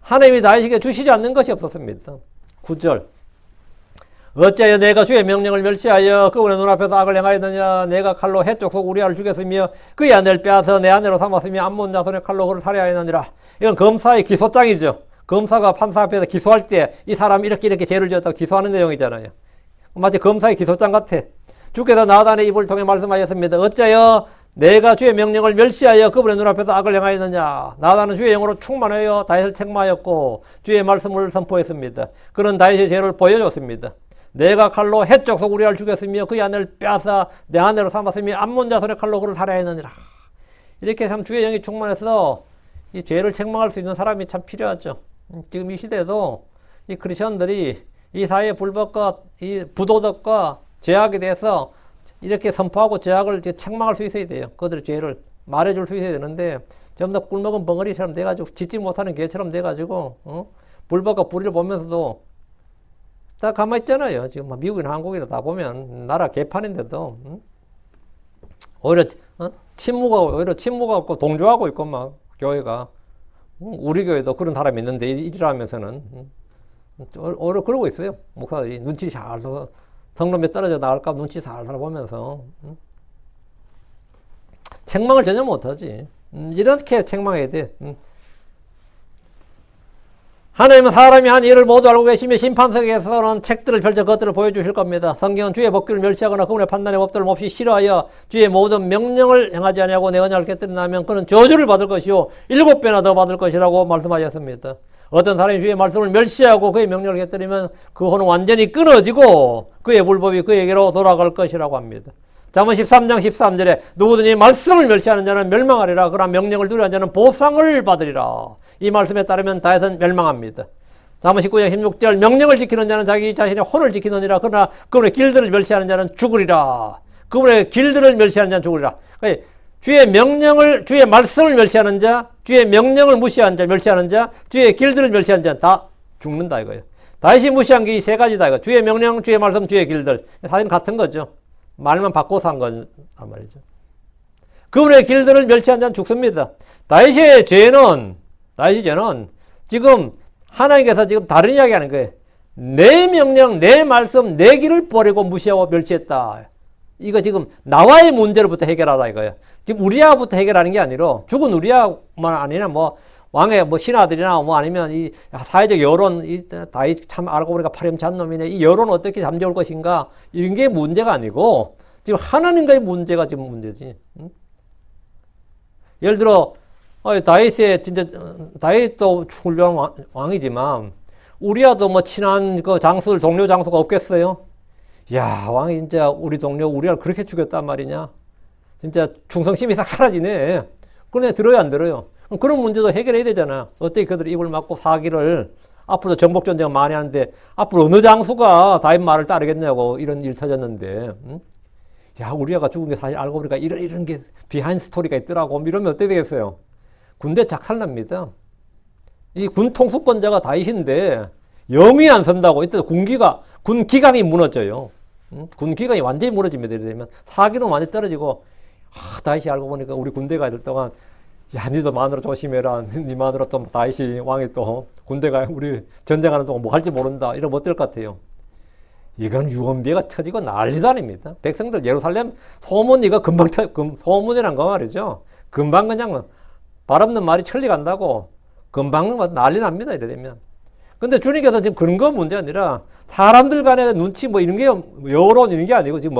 하나님이 다윗에게 주시지 않는 것이 없었습니다. 9절. 어찌하여 내가 주의 명령을 멸시하여 그분의 눈앞에서 악을 행하였느냐. 내가 칼로 해쪽 속 우리아를 죽였으며 그의 아내를 빼앗아 내 아내로 삼았으며 암몬 자손의 칼로 그를 살해하였느니라. 이건 검사의 기소장이죠. 검사가 판사 앞에서 기소할 때 이 사람이 이렇게 죄를 지었다고 기소하는 내용이잖아요. 마치 검사의 기소장 같아. 주께서 나단의 입을 통해 말씀하셨습니다. 어찌하여 내가 주의 명령을 멸시하여 그분의 눈앞에서 악을 행하였느냐. 나단은 주의 영으로 충만하여 다윗을 책망하였고 주의 말씀을 선포했습니다. 그는 다윗의 죄를 보여줬습니다. 내가 칼로 해쪽 속 우리아를 죽였으며 그의 아내를 빼앗아 내 아내로 삼았으며 암몬 자손의 칼로 그를 살해하였느니라. 이렇게 참 주의 영이 충만해서 이 죄를 책망할 수 있는 사람이 참 필요하죠. 지금 이 시대에도 이 크리스천들이 이 사회의 불법과 이 부도덕과 죄악에 대해서 이렇게 선포하고 죄악을 책망할 수 있어야 돼요. 그들의 죄를 말해줄 수 있어야 되는데 전부 다 꿀먹은 벙어리처럼 돼가지고 짖지 못하는 개처럼 돼가지고 불법과 불의를 보면서도 다 가만히 있잖아요. 지금 미국이나 한국이나 다 보면 나라 개판인데도 오히려 침묵하고 동조하고 있고 막 교회가 우리 교회도 그런 사람이 있는데 이러면서는 오히려 그러고 있어요. 목사들이 눈치 잘 성nom에 떨어져 나갈까 눈치 살살 보면서 책망을 전혀 못하지. 이렇게 책망해야 돼. 하나님은 사람이 한 일을 모두 알고 계시며 심판석에서는 책들을 펼쳐 그것들을 보여주실 겁니다. 성경은 주의 법규를 멸시하거나 그분의 판단의 법들을 몹시 싫어하여 주의 모든 명령을 행하지 아니하고 내 언약을 깨뜨린다면 그는 저주를 받을 것이요 7배나 더 받을 것이라고 말씀하셨습니다. 어떤 사람이 주의 말씀을 멸시하고 그의 명령을 깨뜨리면 그 혼은 완전히 끊어지고 그의 불법이 그에게로 돌아갈 것이라고 합니다. 잠언 13장 13절에 누구든지 말씀을 멸시하는 자는 멸망하리라. 그러나 명령을 두려워하는 자는 보상을 받으리라. 이 말씀에 따르면 다윗은 멸망합니다. 잠언 19장 16절 명령을 지키는 자는 자기 자신의 혼을 지키느니라. 그러나 그분의 길들을 멸시하는 자는 죽으리라. 그분의 길들을 멸시하는 자는 죽으리라. 그러니까 주의 명령을, 주의 말씀을 멸시하는 자, 주의 명령을 무시하는 자, 멸시하는 자, 주의 길들을 멸시하는 자 다 죽는다 이거예요. 다윗이 무시한 게 이 세 가지다 이거. 주의 명령, 주의 말씀, 주의 길들. 사실은 같은 거죠. 말만 바꿔서 한 건 말이죠. 그분의 길들을 멸시한 자는 죽습니다. 다윗의 죄는 지금 하나님께서 지금 다른 이야기 하는 거예요. 내 명령, 내 말씀, 내 길을 버리고 무시하고 멸시했다. 이거 지금 나와의 문제로부터 해결하라 이거예요. 지금 우리아부터 해결하는 게 아니라 죽은 우리아만 아니라 뭐 왕의 뭐 신하들이나 뭐 아니면 이 사회적 여론, 이 다윗 참 알고 보니까 파렴치한 놈이네. 이 여론 어떻게 잠재울 것인가 이런 게 문제가 아니고 지금 하나님과의 문제가 지금 문제지. 예를 들어 다윗도 훌륭한 왕이지만 우리아도 뭐 친한 그 장수들 동료 장수가 없겠어요? 야, 왕이 진짜 우리 동료 우리아를 그렇게 죽였단 말이냐? 진짜 충성심이 싹 사라지네. 그런데 들어요, 안 들어요? 그런 문제도 해결해야 되잖아. 어떻게 그들이 입을 막고 사기를 앞으로 정복전쟁을 많이 하는데 앞으로 어느 장수가 다윗 말을 따르겠냐고 이런 일 터졌는데 응? 야 우리 애가 죽은 게 사실 알고 보니까 이런 게 비하인드 스토리가 있더라고 이러면 어떻게 되겠어요? 군대 작살납니다. 이 군 통수권자가 다윗인데 영이 안 선다고 이때 군 기강이 무너져요. 응? 군 기강이 완전히 무너집니다. 이러면 사기는 완전히 떨어지고 다윗이 알고 보니까 우리 군대가 있을 동안 야 니도 마누라 조심해라. 니 마누라 또 다윗이 왕이 또 군대가 우리 전쟁하는 동안 뭐 할지 모른다. 이러면 어떨 것 같아요? 이건 유언비어가 터지고 난리도 아닙니다. 백성들 예루살렘 소문이가 소문이란 거 말이죠. 금방 그냥 발 없는 말이 천리 간다고 금방 난리 납니다. 이래 되면. 근데 주님께서 지금 그런 거 문제가 아니라 사람들 간의 눈치 뭐 이런 게 여론 이런 게 아니고 지금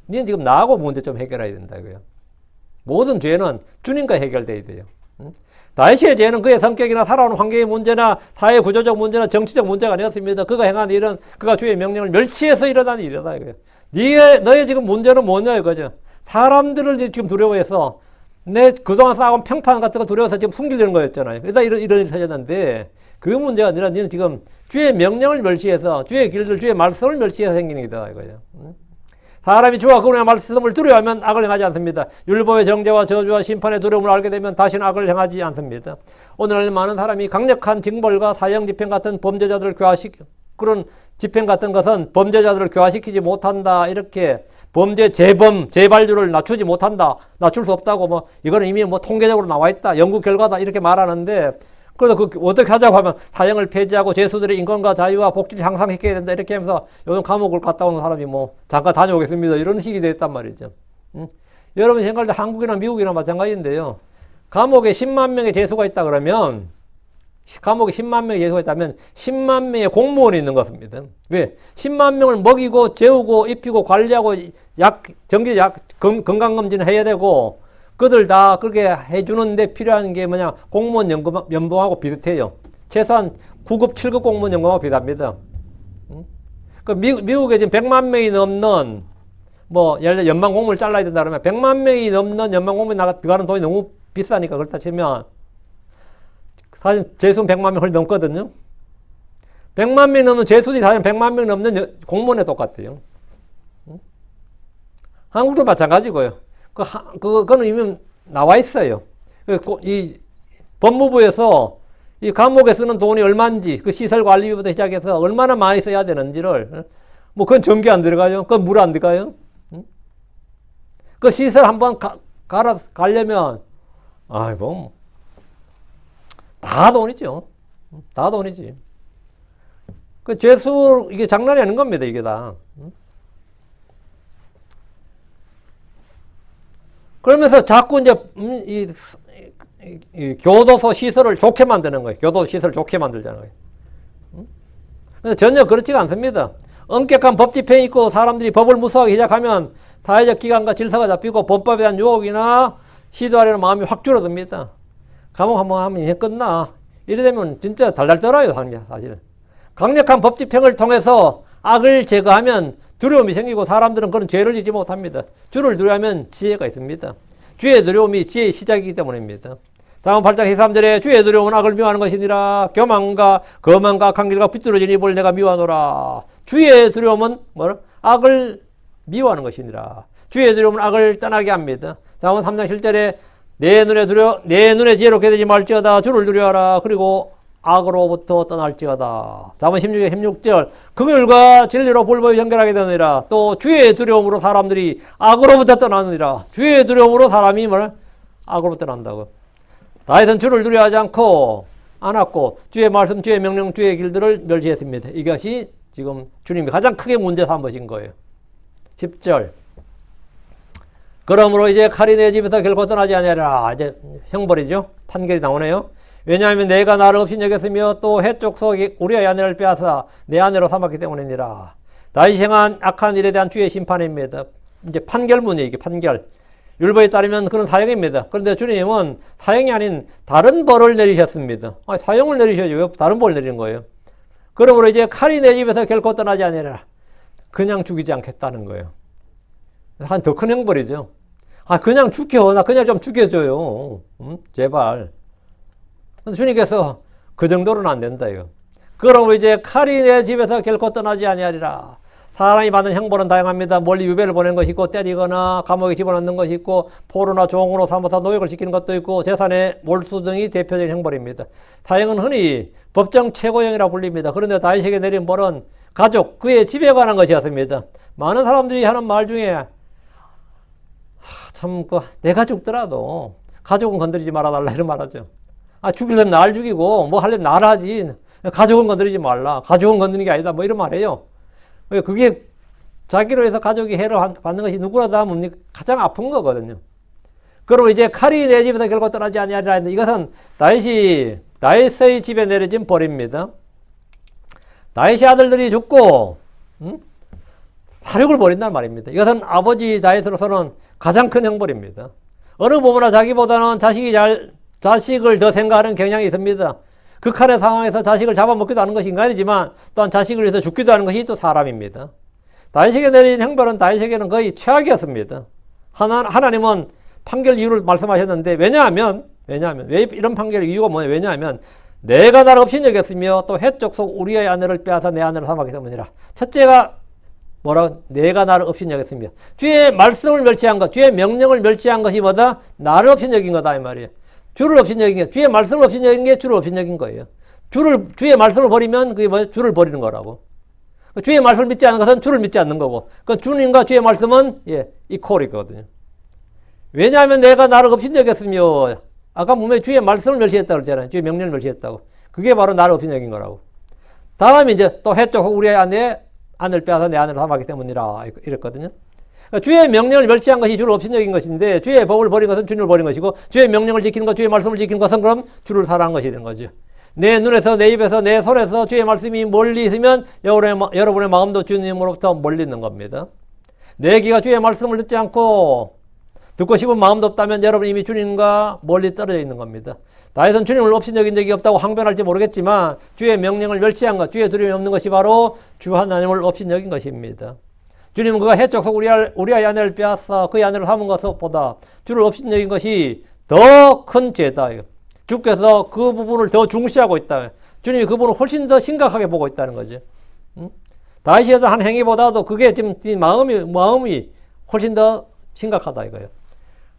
니는 지금 나하고 문제 좀 해결해야 된다 이거예요. 모든 죄는 주님과 해결돼야 돼요. 다윗의 죄는 그의 성격이나 살아오는 환경의 문제나 사회 구조적 문제나 정치적 문제가 아니었습니다. 그가 행한 일은 그가 주의 명령을 멸치해서 일어난 일이다 이거예요. 너의 지금 문제는 뭐냐 이거죠. 사람들을 지금 두려워해서 내 그동안 쌓아온 평판 같은 거 두려워서 지금 숨기려는 거였잖아요. 그래서 이런 일이 터졌는데 그 문제가 아니라 너는 지금 주의 명령을 멸치해서 주의 길들 주의 말씀을 멸치해서 생기는 일이다 이거예요. 사람이 주와 그분의 말씀을 두려워하면 악을 행하지 않습니다. 율법의 정죄와 저주와 심판의 두려움을 알게 되면 다시는 악을 행하지 않습니다. 오늘날 많은 사람이 강력한 징벌과 사형 집행 같은 범죄자들을 그런 집행 같은 것은 범죄자들을 교화시키지 못한다. 이렇게 재발률을 낮추지 못한다. 낮출 수 없다고 이거는 이미 통계적으로 나와 있다. 연구 결과다. 이렇게 말하는데 그래서 어떻게 하자고 하면 사형을 폐지하고 죄수들의 인권과 자유와 복지를 향상시켜야 된다. 이렇게 하면서 요즘 감옥을 갔다 오는 사람이 잠깐 다녀오겠습니다. 이런 식이 됐단 말이죠. 여러분이 생각할 때 한국이나 미국이나 마찬가지인데요. 감옥에 10만 명의 죄수가 있다 그러면 감옥에 10만 명의 죄수가 있다면 10만 명의 공무원이 있는 것입니다. 왜? 10만 명을 먹이고 재우고 입히고 관리하고 건강검진을 해야 되고 그들 다 그렇게 해주는데 필요한 게 뭐냐? 공무원 연봉하고 비슷해요. 최소한 9급, 7급 공무원 연봉하고 비슷합니다. 미국에 지금 100만 명이 넘는, 예를 들어 연방 공무원을 잘라야 된다 그러면 100만 명이 넘는 연방 공무원이 들어가는 돈이 너무 비싸니까 그렇다 치면 사실 재수는 100만 명을 넘거든요. 100만 명 넘는 재수들이 사실 100만 명 넘는 공무원에 똑같아요. 한국도 마찬가지고요. 그거는 이미 나와 있어요. 이 법무부에서 이 감옥에 쓰는 돈이 얼마인지, 그 시설 관리비부터 시작해서 얼마나 많이 써야 되는지를, 그건 전기 안 들어가요? 그건 물 안 들어가요? 그 시설 한번 가려면, 다 돈이죠. 다 돈이지. 이게 장난이 아닌 겁니다, 이게 다. 그러면서 자꾸 이제 이 교도소 시설을 좋게 만드는 거예요. 교도소 시설을 좋게 만들잖아요. 근데 전혀 그렇지가 않습니다. 엄격한 법 집행이 있고 사람들이 법을 무서워하기 시작하면 사회적 기관과 질서가 잡히고 법법에 대한 유혹이나 시도하려는 마음이 확 줄어듭니다. 감옥 한번 하면 이제 끝나. 이래 되면 진짜 달달 떨어요, 사실. 강력한 법 집행을 통해서 악을 제거하면 두려움이 생기고 사람들은 그런 죄를 지지 못합니다. 주를 두려워하면 지혜가 있습니다. 주의 두려움이 지혜의 시작이기 때문입니다. 다음 8장 13절에 주의 두려움은 악을 미워하는 것이니라. 교만과 거만과 악한 길과 비뚤어진 입을 내가 미워하노라. 주의 두려움은 악을 미워하는 것이니라. 주의 두려움은 악을 떠나게 합니다. 다음 3장 7절에 내 눈에 지혜롭게 되지 말지어다. 주를 두려워하라. 그리고 악으로부터 떠날지어다. 자문 16절 긍휼과 진리로 불법이 연결하게 되느니라. 또 주의 두려움으로 사람들이 악으로부터 떠나느니라. 주의 두려움으로 사람이 악으로부터 떠난다고. 다윗은 주를 두려워하지 않았고 주의 말씀, 주의 명령, 주의 길들을 멸시했습니다. 이것이 지금 주님이 가장 크게 문제 삼으신 거예요. 10절 그러므로 이제 칼이 내 집에서 결코 떠나지 아니하리라. 이제 형벌이죠. 판결이 나오네요. 왜냐하면 내가 나를 없인 여겼으며 또 해쪽 속에 우리의 아내를 빼앗아 내 아내로 삼았기 때문이니라. 다윗이 행한 악한 일에 대한 주의 심판입니다. 이제 판결문이에요. 이게 판결. 율법에 따르면 그런 사형입니다. 그런데 주님은 사형이 아닌 다른 벌을 내리셨습니다. 사형을 내리셔야죠. 왜 다른 벌을 내리는 거예요? 그러므로 이제 칼이 내 집에서 결코 떠나지 아니하리라. 그냥 죽이지 않겠다는 거예요. 한 더 큰 형벌이죠. 그냥 죽여. 나 그냥 좀 죽여줘요. 제발. 주님께서 그 정도로는 안 된다 이거. 그러고 이제 칼이 내 집에서 결코 떠나지 아니하리라. 사람이 받는 형벌은 다양합니다. 멀리 유배를 보내는 것이 있고, 때리거나 감옥에 집어넣는 것이 있고, 포로나 종으로 삼아서 노역을 시키는 것도 있고, 재산의 몰수 등이 대표적인 형벌입니다. 사형은 흔히 법정 최고형이라고 불립니다. 그런데 다윗에게 내린 벌은 가족, 그의 집에 관한 것이었습니다. 많은 사람들이 하는 말 중에 참 내가 죽더라도 가족은 건드리지 말아달라 이런 말 하죠. 죽이려면 날 죽이고 뭐 하려면 날 하지, 가족은 건드리지 말라, 가족은 건드리는 게 아니다, 뭐 이런 말 해요. 그게 자기로 해서 가족이 해를 받는 것이 누구라도 하면 가장 아픈 거거든요. 그리고 이제 칼이 내 집에서 결코 떠나지 아니하리라 했는데, 이것은 다윗의 집에 내려진 벌입니다. 다윗의 아들들이 죽고 사륙을 벌인단 말입니다. 이것은 아버지 다윗으로서는 가장 큰 형벌입니다. 어느 부모나 자기보다는 자식을 더 생각하는 경향이 있습니다. 극한의 상황에서 자식을 잡아먹기도 하는 것이 인간이지만, 또한 자식을 위해서 죽기도 하는 것이 또 사람입니다. 다윗에게 내린 형벌은 다윗에게는 거의 최악이었습니다. 하나님은 판결 이유를 말씀하셨는데, 왜냐하면 왜 이런 판결의 이유가 뭐냐, 왜냐하면 내가 나를 업신여겼으며 또 해쪽 속 우리의 아내를 빼앗아 내 아내를 삼았기 때문이라. 첫째가 뭐라고? 내가 나를 업신여겼으며, 주의 말씀을 멸시한 것, 주의 명령을 멸시한 것이 뭐다? 나를 업신여긴 거다 이 말이에요. 주를 업신여긴 게, 주의 말씀을 업신여긴 게 주를 업신여긴 거예요. 주의 말씀을 버리면 그게 뭐예요? 주를 버리는 거라고. 주의 말씀을 믿지 않는 것은 주를 믿지 않는 거고, 그 주님과 주의 말씀은 이퀄이거든요. 왜냐하면 내가 나를 업신여겼으며, 아까 분명히 주의 말씀을 멸시했다고 그랬잖아요. 주의 명령을 멸시했다고. 그게 바로 나를 업신여긴 거라고. 다음에 이제 또 해쪽 우리의 아내를 빼앗아 내 아내를 삼았기 때문이라 이랬거든요. 그러니까 주의 명령을 멸시한 것이 주를 업신여긴 것인데, 주의 법을 버린 것은 주님을 버린 것이고, 주의 명령을 지키는 것, 주의 말씀을 지키는 것은 그럼 주를 사랑한 것이 되는 거죠. 내 눈에서, 내 입에서, 내 손에서 주의 말씀이 멀리 있으면 여러분의 마음도 주님으로부터 멀리 있는 겁니다. 내 귀가 주의 말씀을 듣지 않고 듣고 싶은 마음도 없다면 여러분 이미 주님과 멀리 떨어져 있는 겁니다. 다윗은 주님을 업신여긴 적이 없다고 항변할지 모르겠지만, 주의 명령을 멸시한 것, 주의 두려움이 없는 것이 바로 주 하나님을 업신여긴 것입니다. 주님은 그가 해쪽 속 우리의 아내를 빼앗아 그의 아내를 삼은 것보다 주를 업신여긴 것이 더 큰 죄다. 주께서 그 부분을 더 중시하고 있다. 주님이 그 부분을 훨씬 더 심각하게 보고 있다는 거죠. 다윗이 해서 한 행위보다도 그게 지금 마음이 훨씬 더 심각하다 이거예요.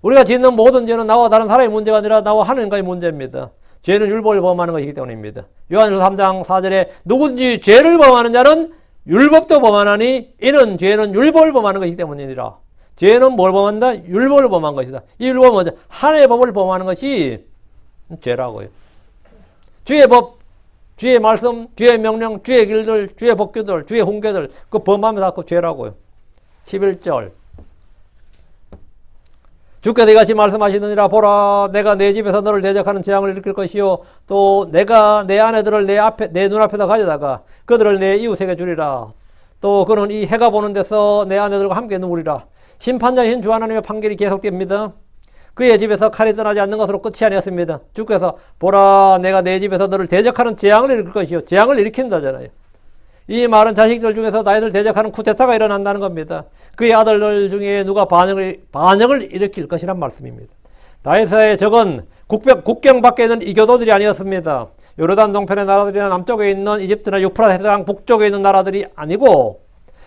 우리가 짓는 모든 죄는 나와 다른 사람의 문제가 아니라 나와 하나님과의 문제입니다. 죄는 율법을 범하는 것이기 때문입니다. 요한일서 3장 4절에 누구든지 죄를 범하는 자는 율법도 범하나니 이는 죄는 율법을 범하는 것이기 때문이니라. 죄는 뭘 범한다? 율법을 범한 것이다. 이 율법은 뭐죠? 하나님의 법을 범하는 것이 죄라고요. 주의 법, 주의 말씀, 주의 명령, 주의 길들, 주의 법규들, 주의 훈계들, 그 범하면서 그 죄라고요. 11절. 주께서 이같이 말씀하시느니라. 보라, 내가 내 집에서 너를 대적하는 재앙을 일으킬 것이요, 또 내가 내 아내들을 내 눈앞에서 가져다가 그들을 내 이웃에게 주리라. 또 그는 이 해가 보는 데서 내 아내들과 함께 누우리라. 심판자이신 주 하나님의 판결이 계속됩니다. 그의 집에서 칼이 떠나지 않는 것으로 끝이 아니었습니다. 주께서 보라, 내가 내 집에서 너를 대적하는 재앙을 일으킬 것이요, 재앙을 일으킨다잖아요. 이 말은 자식들 중에서 다윗을 대적하는 쿠데타가 일어난다는 겁니다. 그의 아들들 중에 누가 반역을 일으킬 것이란 말씀입니다. 다윗의 적은 국경 밖에 있는 이교도들이 아니었습니다. 요르단 동편의 나라들이나 남쪽에 있는 이집트나 유프라테 해상 북쪽에 있는 나라들이 아니고,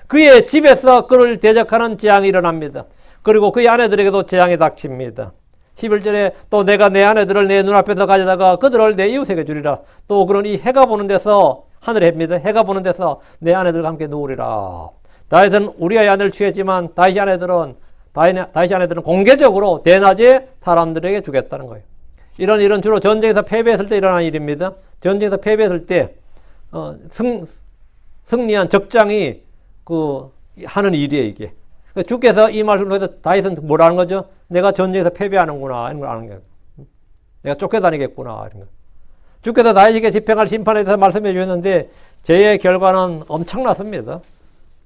그의 집에서 그를 대적하는 재앙이 일어납니다. 그리고 그의 아내들에게도 재앙이 닥칩니다. 11절에 또 내가 내 아내들을 내 눈앞에서 가져다가 그들을 내 이웃에게 주리라. 또 그는 이 해가 보는 데서, 하늘의 해입니다. 해가 보는 데서 내 아내들과 함께 누우리라. 다윗은 우리의 아내를 취했지만 다윗의 아내들은 공개적으로 대낮에 사람들에게 주겠다는 거예요. 이런 일은 주로 전쟁에서 패배했을 때 일어난 일입니다. 전쟁에서 패배했을 때 승리한 적장이 하는 일이에요, 이게. 주께서 이 말씀을 통해서 다윗은 뭐라는 거죠? 내가 전쟁에서 패배하는구나, 이런 걸 아는 거예요. 내가 쫓겨다니겠구나, 이런 거. 주께서 다윗에게 집행할 심판에 대해서 말씀해 주셨는데, 죄의 결과는 엄청났습니다.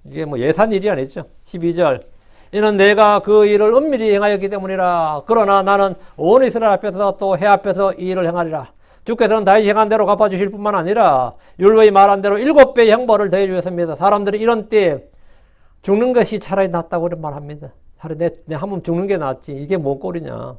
이게 뭐 예산 일이 아니죠. 12절. 이는 내가 그 일을 은밀히 행하였기 때문이라. 그러나 나는 온 이스라엘 앞에서 또 해 앞에서 이 일을 행하리라. 주께서는 다윗이 행한 대로 갚아주실 뿐만 아니라 율법이 말한 대로 7배의 형벌을 더해 주셨습니다. 사람들이 이런 때 죽는 것이 차라리 낫다고 이런 말 합니다. 차라리 내 한 번 죽는 게 낫지. 이게 뭔 꼴이냐.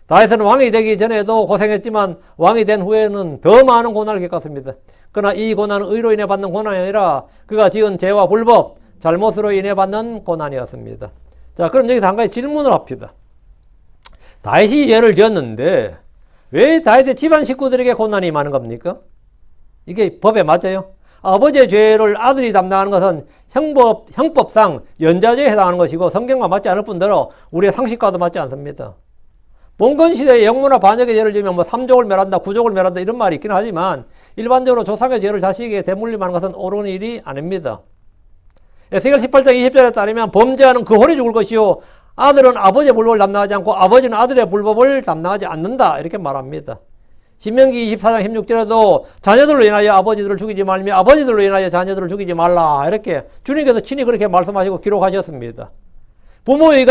다윗은 왕이 되기 전에도 고생했지만 왕이 된 후에는 더 많은 고난을 겪었습니다. 그러나 이 고난은 의로 인해 받는 고난이 아니라 그가 지은 죄와 불법, 잘못으로 인해 받는 고난이었습니다. 자, 그럼 여기서 한 가지 질문을 합시다. 다윗이 죄를 지었는데 왜 다윗의 집안 식구들에게 고난이 많은 겁니까? 이게 법에 맞아요? 아버지의 죄를 아들이 담당하는 것은 형법상 연좌죄에 해당하는 것이고 성경과 맞지 않을 뿐더러 우리의 상식과도 맞지 않습니다. 봉건시대에 영문화 반역의 죄를 지으면 뭐 3족을 멸한다, 9족을 멸한다 이런 말이 있긴 하지만 일반적으로 조상의 죄를 자식에게 대물림하는 것은 옳은 일이 아닙니다. 에스겔 18장 20절에 따르면 범죄하는 그 혼이 죽을 것이요 아들은 아버지의 불법을 담당하지 않고 아버지는 아들의 불법을 담당하지 않는다 이렇게 말합니다. 신명기 24장 16절에도 자녀들로 인하여 아버지들을 죽이지 말며 아버지들로 인하여 자녀들을 죽이지 말라 이렇게 주님께서 친히 그렇게 말씀하시고 기록하셨습니다. 부모의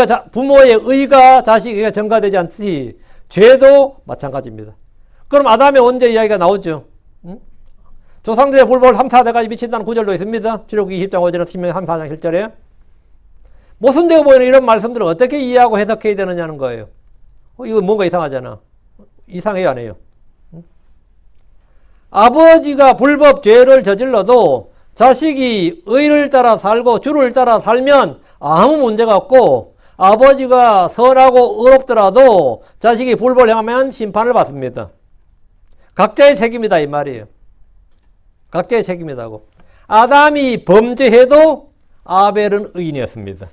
의가 자식에게 전가되지 않듯이 죄도 마찬가지입니다. 그럼 아담의 원죄 이야기가 나오죠. 조상들의 불법을 3, 4대까지 미친다는 구절도 있습니다. 출애굽기 20장 5절에 신명기 3, 4장 7절에 모순되어 보이는 이런 말씀들을 어떻게 이해하고 해석해야 되느냐는 거예요. 이거 뭔가 이상하잖아. 이상해요, 안 해요? 아버지가 불법 죄를 저질러도 자식이 의를 따라 살고 주를 따라 살면 아무 문제가 없고 아버지가 선하고 의롭더라도 자식이 불법을 행하면 심판을 받습니다. 각자의 책임이다 이 말이에요. 각자의 책임이다고. 아담이 범죄해도 아벨은 의인이었습니다.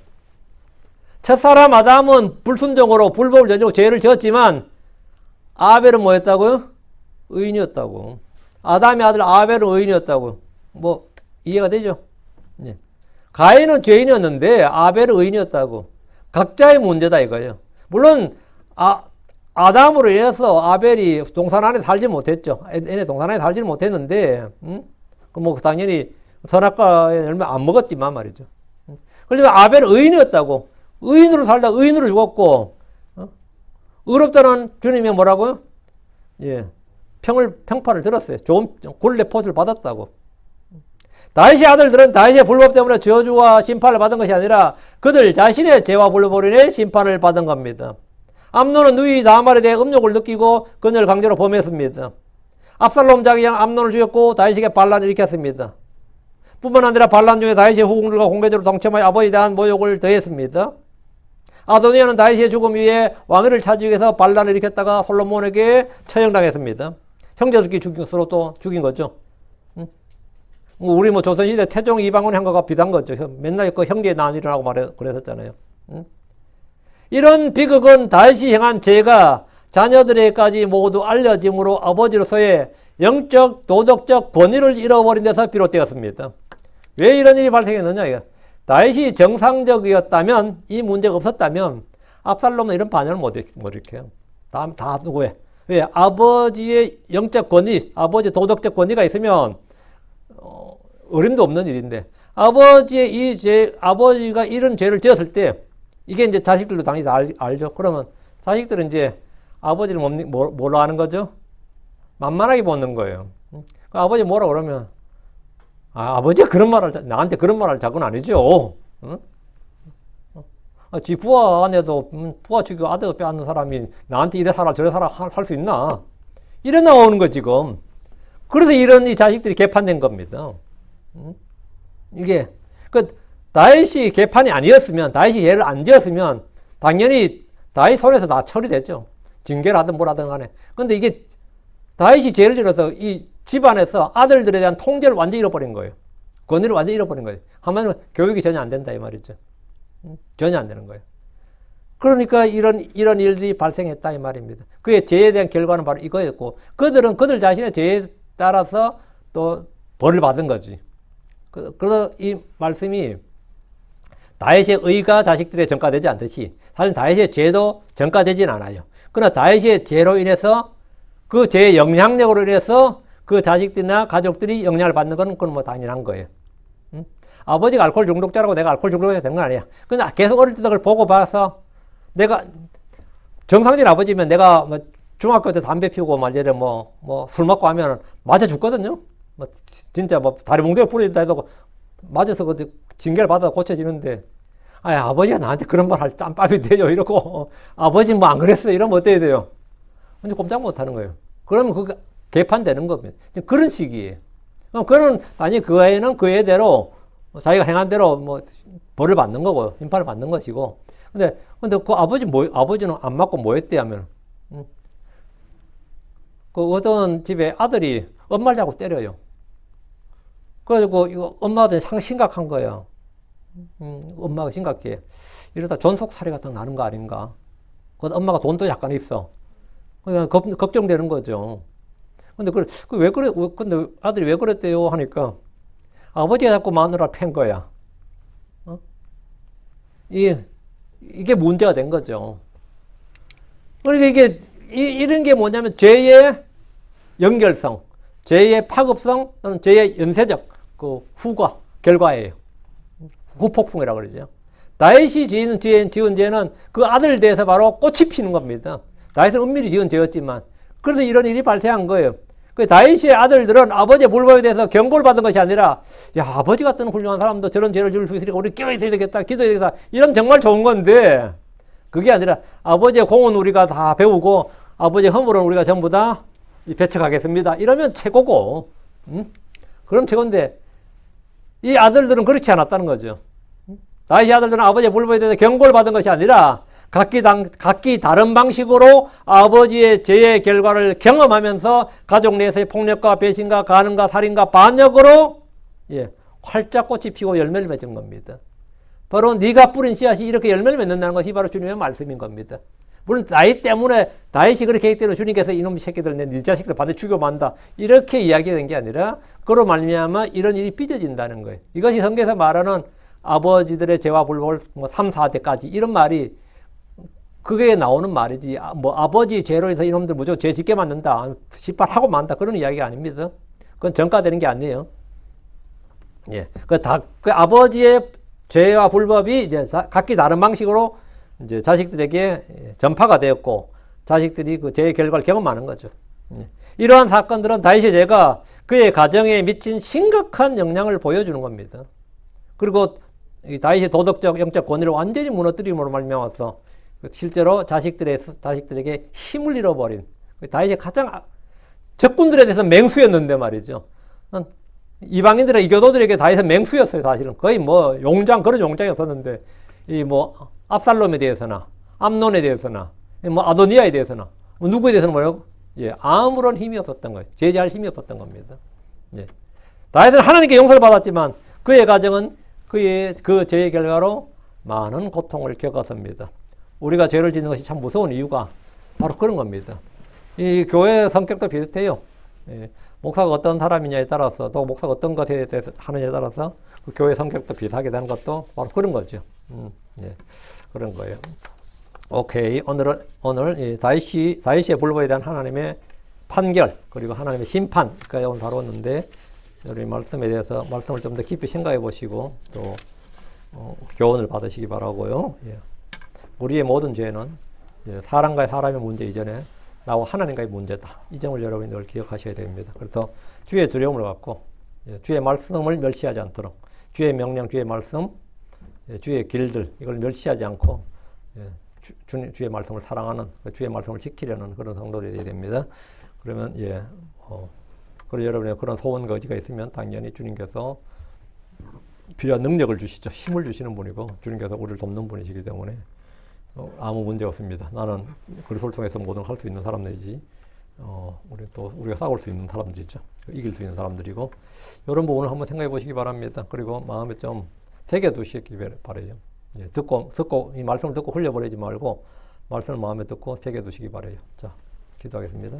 첫사람 아담은 불순종으로 불법을 저지르고 죄를 지었지만 아벨은 뭐였다고요? 의인이었다고. 아담의 아들 아벨은 의인이었다고. 뭐 이해가 되죠? 네. 가인은 죄인이었는데 아벨은 의인이었다고. 각자의 문제다 이거예요. 물론 아담으로 인해서 아벨이 동산 안에 살지 못했죠. 얘네 동산 안에 살지 못했는데 뭐 당연히 선악과의 열매 안 먹었지만 말이죠. 그러지만 아벨은 의인이었다고. 의인으로 살다 의인으로 죽었고 의롭다는 주님이 뭐라고요? 예, 평판을 들었어요. 좋은 굴레 포스를 받았다고. 다윗의 아들들은 다윗의 불법 때문에 저주와 심판을 받은 것이 아니라 그들 자신의 죄와 불법으로 인해 심판을 받은 겁니다. 암논은 누이 다말에 대해 음욕을 느끼고 그녀를 강제로 범했습니다. 압살롬 자기장 암논을 죽였고 다윗에게 반란을 일으켰습니다. 뿐만 아니라 반란 중에 다윗의 후궁들과 공개적으로 동참하여 아버지에 대한 모욕을 더했습니다. 아도니아는 다윗의 죽음 위에 왕위를 차지하기 위해서 반란을 일으켰다가 솔로몬에게 처형당했습니다. 형제들끼리 서로 또 죽인 거죠. 우리 뭐 조선시대 태종 이방원이 한 거가 비슷한 거죠. 맨날 그 형제 난이라고 그랬었잖아요. 이런 비극은 다윗이 행한 죄가 자녀들에게까지 모두 알려짐으로 아버지로서의 영적, 도덕적 권위를 잃어버린 데서 비롯되었습니다. 왜 이런 일이 발생했느냐? 다윗이 정상적이었다면, 이 문제가 없었다면 압살롬은 이런 반응을 못 일으켜요. 다 누구에? 왜? 아버지의 영적 권위, 아버지의 도덕적 권위가 있으면 어림도 없는 일인데 아버지의 이 죄, 아버지가 이런 죄를 지었을 때 이게 이제 자식들도 당연히 알죠. 그러면 자식들은 이제 아버지를 뭘로 아는 거죠? 만만하게 보는 거예요. 아버지 뭐라 그러면 아버지가 그런 말을 나한테 그런 말을 자고는 아니죠. 응? 지 부하 아내도 부하 죽이고 아들도 빼앗는 사람이 나한테 이래 살아 저래 살아 할 수 있나? 이래 나오는 거 지금. 그래서 이런 이 자식들이 개판된 겁니다. 이게 다윗이 개판이 아니었으면 다윗이 얘를 안 지었으면 당연히 다윗 손에서 다 처리됐죠. 징계를 하든 뭘 하든 간에. 근데 이게 다윗이 죄를 지어서 이 집안에서 아들들에 대한 통제를 완전히 잃어버린 거예요. 권위를 완전히 잃어버린 거예요. 하면 교육이 전혀 안 된다 이 말이죠. 전혀 안 되는 거예요. 그러니까 이런 일들이 발생했다 이 말입니다. 그의 죄에 대한 결과는 바로 이거였고 그들은 그들 자신의 죄에 따라서 또 벌을 받은 거지. 그래서 이 말씀이 다윗의 의가 자식들에 전가되지 않듯이 사실 다윗의 죄도 전가되지는 않아요. 그러나 다윗의 죄로 인해서 그 죄의 영향력으로 인해서 그 자식들이나 가족들이 영향을 받는 건 그건 뭐 당연한 거예요. 아버지가 알코올 중독자라고 내가 알코올 중독자가 된 건 아니야. 그냥 계속 어릴 때 그걸 보고 봐서 내가 정상적인 아버지면 내가 뭐 중학교 때 담배 피우고 말이래 뭐 술 먹고 하면 맞아 죽거든요. 뭐 진짜 뭐 다리 뭉텅이 부러진다 해도 맞아서 그 징계를 받아 고쳐지는데 아, 아버지가 나한테 그런 말 할 짬밥이 돼요. 이러고, 아버지 뭐 안 그랬어. 이러면 어때야 돼요? 근데 꼼짝 못 하는 거예요. 그러면 그게 개판되는 겁니다. 그런 식이에요. 그는 단지 그 애는 그 애대로 자기가 행한 대로 뭐 벌을 받는 거고, 심판을 받는 것이고. 근데 그 아버지는 안 맞고 뭐 했대 하면, 그 어떤 집에 아들이 엄마를 자꾸 때려요. 그래가지고 이거 엄마한테 심각한 거예요. 엄마가 심각해. 이러다 존속살이가 딱 나는 거 아닌가. 그 엄마가 돈도 약간 있어. 그냥 걱정되는 거죠. 근데 왜 그래? 근데 아들이 왜 그랬대요? 하니까 아버지가 자꾸 마누라 팬 거야. 어? 이게 문제가 된 거죠. 그러니까 이런 게 뭐냐면 죄의 연결성, 죄의 파급성 또는 죄의 연쇄적 그 후과, 결과예요. 후폭풍이라고 그러죠. 다윗이 지은 죄는 그 아들에 대해서 바로 꽃이 피는 겁니다. 다윗은 은밀히 지은 죄였지만 그래서 이런 일이 발생한 거예요. 그 다윗의 아들들은 아버지의 불법에 대해서 경고를 받은 것이 아니라 야 아버지 같은 훌륭한 사람도 저런 죄를 지을 수 있으니까 우리 깨어 있어야 되겠다, 기도해야 되겠다 이러면 정말 좋은 건데 그게 아니라 아버지의 공은 우리가 다 배우고 아버지의 허물은 우리가 전부 다 배척하겠습니다. 이러면 최고고 그럼 최고인데 이 아들들은 그렇지 않았다는 거죠. 다윗의 아들들은 아버지의 불법에 대해서 경고를 받은 것이 아니라 각기 다른 방식으로 아버지의 죄의 결과를 경험하면서 가족 내에서의 폭력과 배신과 간음과 살인과 반역으로 활짝 꽃이 피고 열매를 맺은 겁니다. 바로 네가 뿌린 씨앗이 이렇게 열매를 맺는다는 것이 바로 주님의 말씀인 겁니다. 물론 다윗 때문에 다윗이 그렇게 했기 때문에 주님께서 이놈 새끼들 네 자식들 반드시 죽여만다 이렇게 이야기된 게 아니라 그로 말미암아 이런 일이 빚어진다는 거예요. 이것이 성경에서 말하는 아버지들의 죄와 불법을 3, 4대까지 이런 말이 그게 나오는 말이지 뭐 아버지 죄로 해서 이놈들 무조건 죄 짓게 만든다 시발하고 만다 그런 이야기가 아닙니다. 그건 전가되는 게 아니에요. 그 아버지의 죄와 불법이 이제 각기 다른 방식으로 이제 자식들에게 전파가 되었고 자식들이 그 죄의 결과를 경험하는 거죠. 이러한 사건들은 다윗의 죄가 그의 가정에 미친 심각한 영향을 보여주는 겁니다. 그리고 다윗의 도덕적 영적 권위를 완전히 무너뜨림으로 말미암아서 실제로 자식들에게 힘을 잃어버린 다윗의 가장 적군들에 대해서 맹수였는데 말이죠. 이방인들의 이교도들에게 다윗은 맹수였어요. 사실은 거의 뭐 그런 용장이 없었는데 이 뭐 압살롬에 대해서나 암논에 대해서나 뭐 아도니아에 대해서나 뭐 누구에 대해서는 뭐라고 아무런 힘이 없었던 거예요. 제재할 힘이 없었던 겁니다. 다윗은 하나님께 용서를 받았지만 그의 가정은 그의 그 죄의 결과로 많은 고통을 겪었습니다. 우리가 죄를 짓는 것이 참 무서운 이유가 바로 그런 겁니다. 이 교회 성격도 비슷해요. 목사가 어떤 사람이냐에 따라서 또 목사가 어떤 것에 대해서 하느냐에 따라서 그 교회 성격도 비슷하게 되는 것도 바로 그런 거죠. 그런 거예요. 오케이. 오늘 다윗의 불법에 대한 하나님의 판결 그리고 하나님의 심판까지 오늘 다뤘는데 우리 말씀에 대해서 말씀을 좀 더 깊이 생각해 보시고 또 교훈을 받으시기 바라고요. 우리의 모든 죄는 사람과의 사람의 문제 이전에 나와 하나님과의 문제다. 이 점을 여러분이 늘 기억하셔야 됩니다. 그래서 주의 두려움을 갖고 주의 말씀을 멸시하지 않도록 주의 명령, 주의 말씀, 주의 길들 이걸 멸시하지 않고 주의 말씀을 사랑하는 주의 말씀을 지키려는 그런 성도들이 되어야 됩니다. 그러면 그리고 여러분의 그런 소원과 의지가 있으면 당연히 주님께서 필요한 능력을 주시죠. 힘을 주시는 분이고 주님께서 우리를 돕는 분이시기 때문에 아무 문제 없습니다. 나는 그리스도를 통해서 뭐든 할 수 있는 사람들이지. 우리가 싸울 수 있는 사람들이죠. 이길 수 있는 사람들이고 이런 부분을 한번 생각해 보시기 바랍니다. 그리고 마음에 좀 새겨 두시기 바라요. 듣고 이 말씀을 듣고 흘려버리지 말고 말씀을 마음에 듣고 새겨 두시기 바라요. 자, 기도하겠습니다.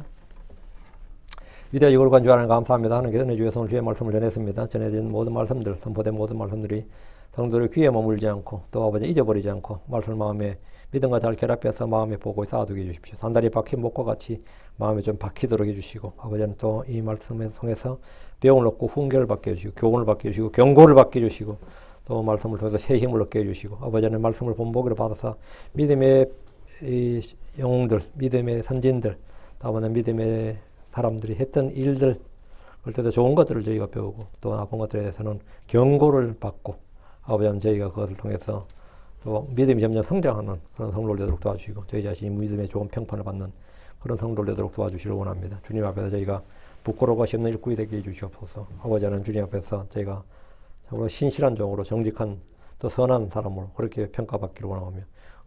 위대하고 거룩한 주 하나님 감사합니다. 하나님께서 은혜 주셔서 오늘 주의 말씀을 전했습니다. 전해진 모든 말씀들, 선포된 모든 말씀들이 성도를 귀에 머물지 않고 또 아버지 잊어버리지 않고 말씀을 마음에 믿음과 잘 결합해서 마음에 보고 쌓아두게 해주십시오. 산단이 박힌 목과 같이 마음에 좀 박히도록 해주시고 아버지는 또 이 말씀을 통해서 배움을 얻고 훈계를 받게 해주시고 교훈을 받게 해주시고 경고를 받게 해주시고 또 말씀을 통해서 새 힘을 얻게 해주시고 아버지는 말씀을 본보기로 받아서 믿음의 이 영웅들, 믿음의 선진들, 다음에는 믿음의 사람들이 했던 일들 그럴 때도 좋은 것들을 저희가 배우고 또 나쁜 것들에 대해서는 경고를 받고 아버지는 저희가 그것을 통해서 또 믿음이 점점 성장하는 그런 성도들 되도록 도와주시고 저희 자신이 믿음의 좋은 평판을 받는 그런 성도들 되도록 도와주시길 원합니다. 주님 앞에서 저희가 부끄러울 것이 없는 일꾼이 되게 해주시옵소서. 아버지 하나님 주님 앞에서 저희가 정말 신실한 종으로 정직한 또 선한 사람으로 그렇게 평가받기를 원하며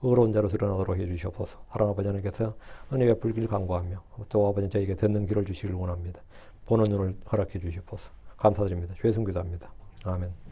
의로운 자로 드러나도록 해주시옵소서. 사랑 아버지 하나님께서 은혜 베풀기를 간구하며 또 아버지 저에게 듣는 길을 주시기를 원합니다. 보는 눈을 허락해 주시옵소서. 감사드립니다. 죄송 기도합니다. 아멘.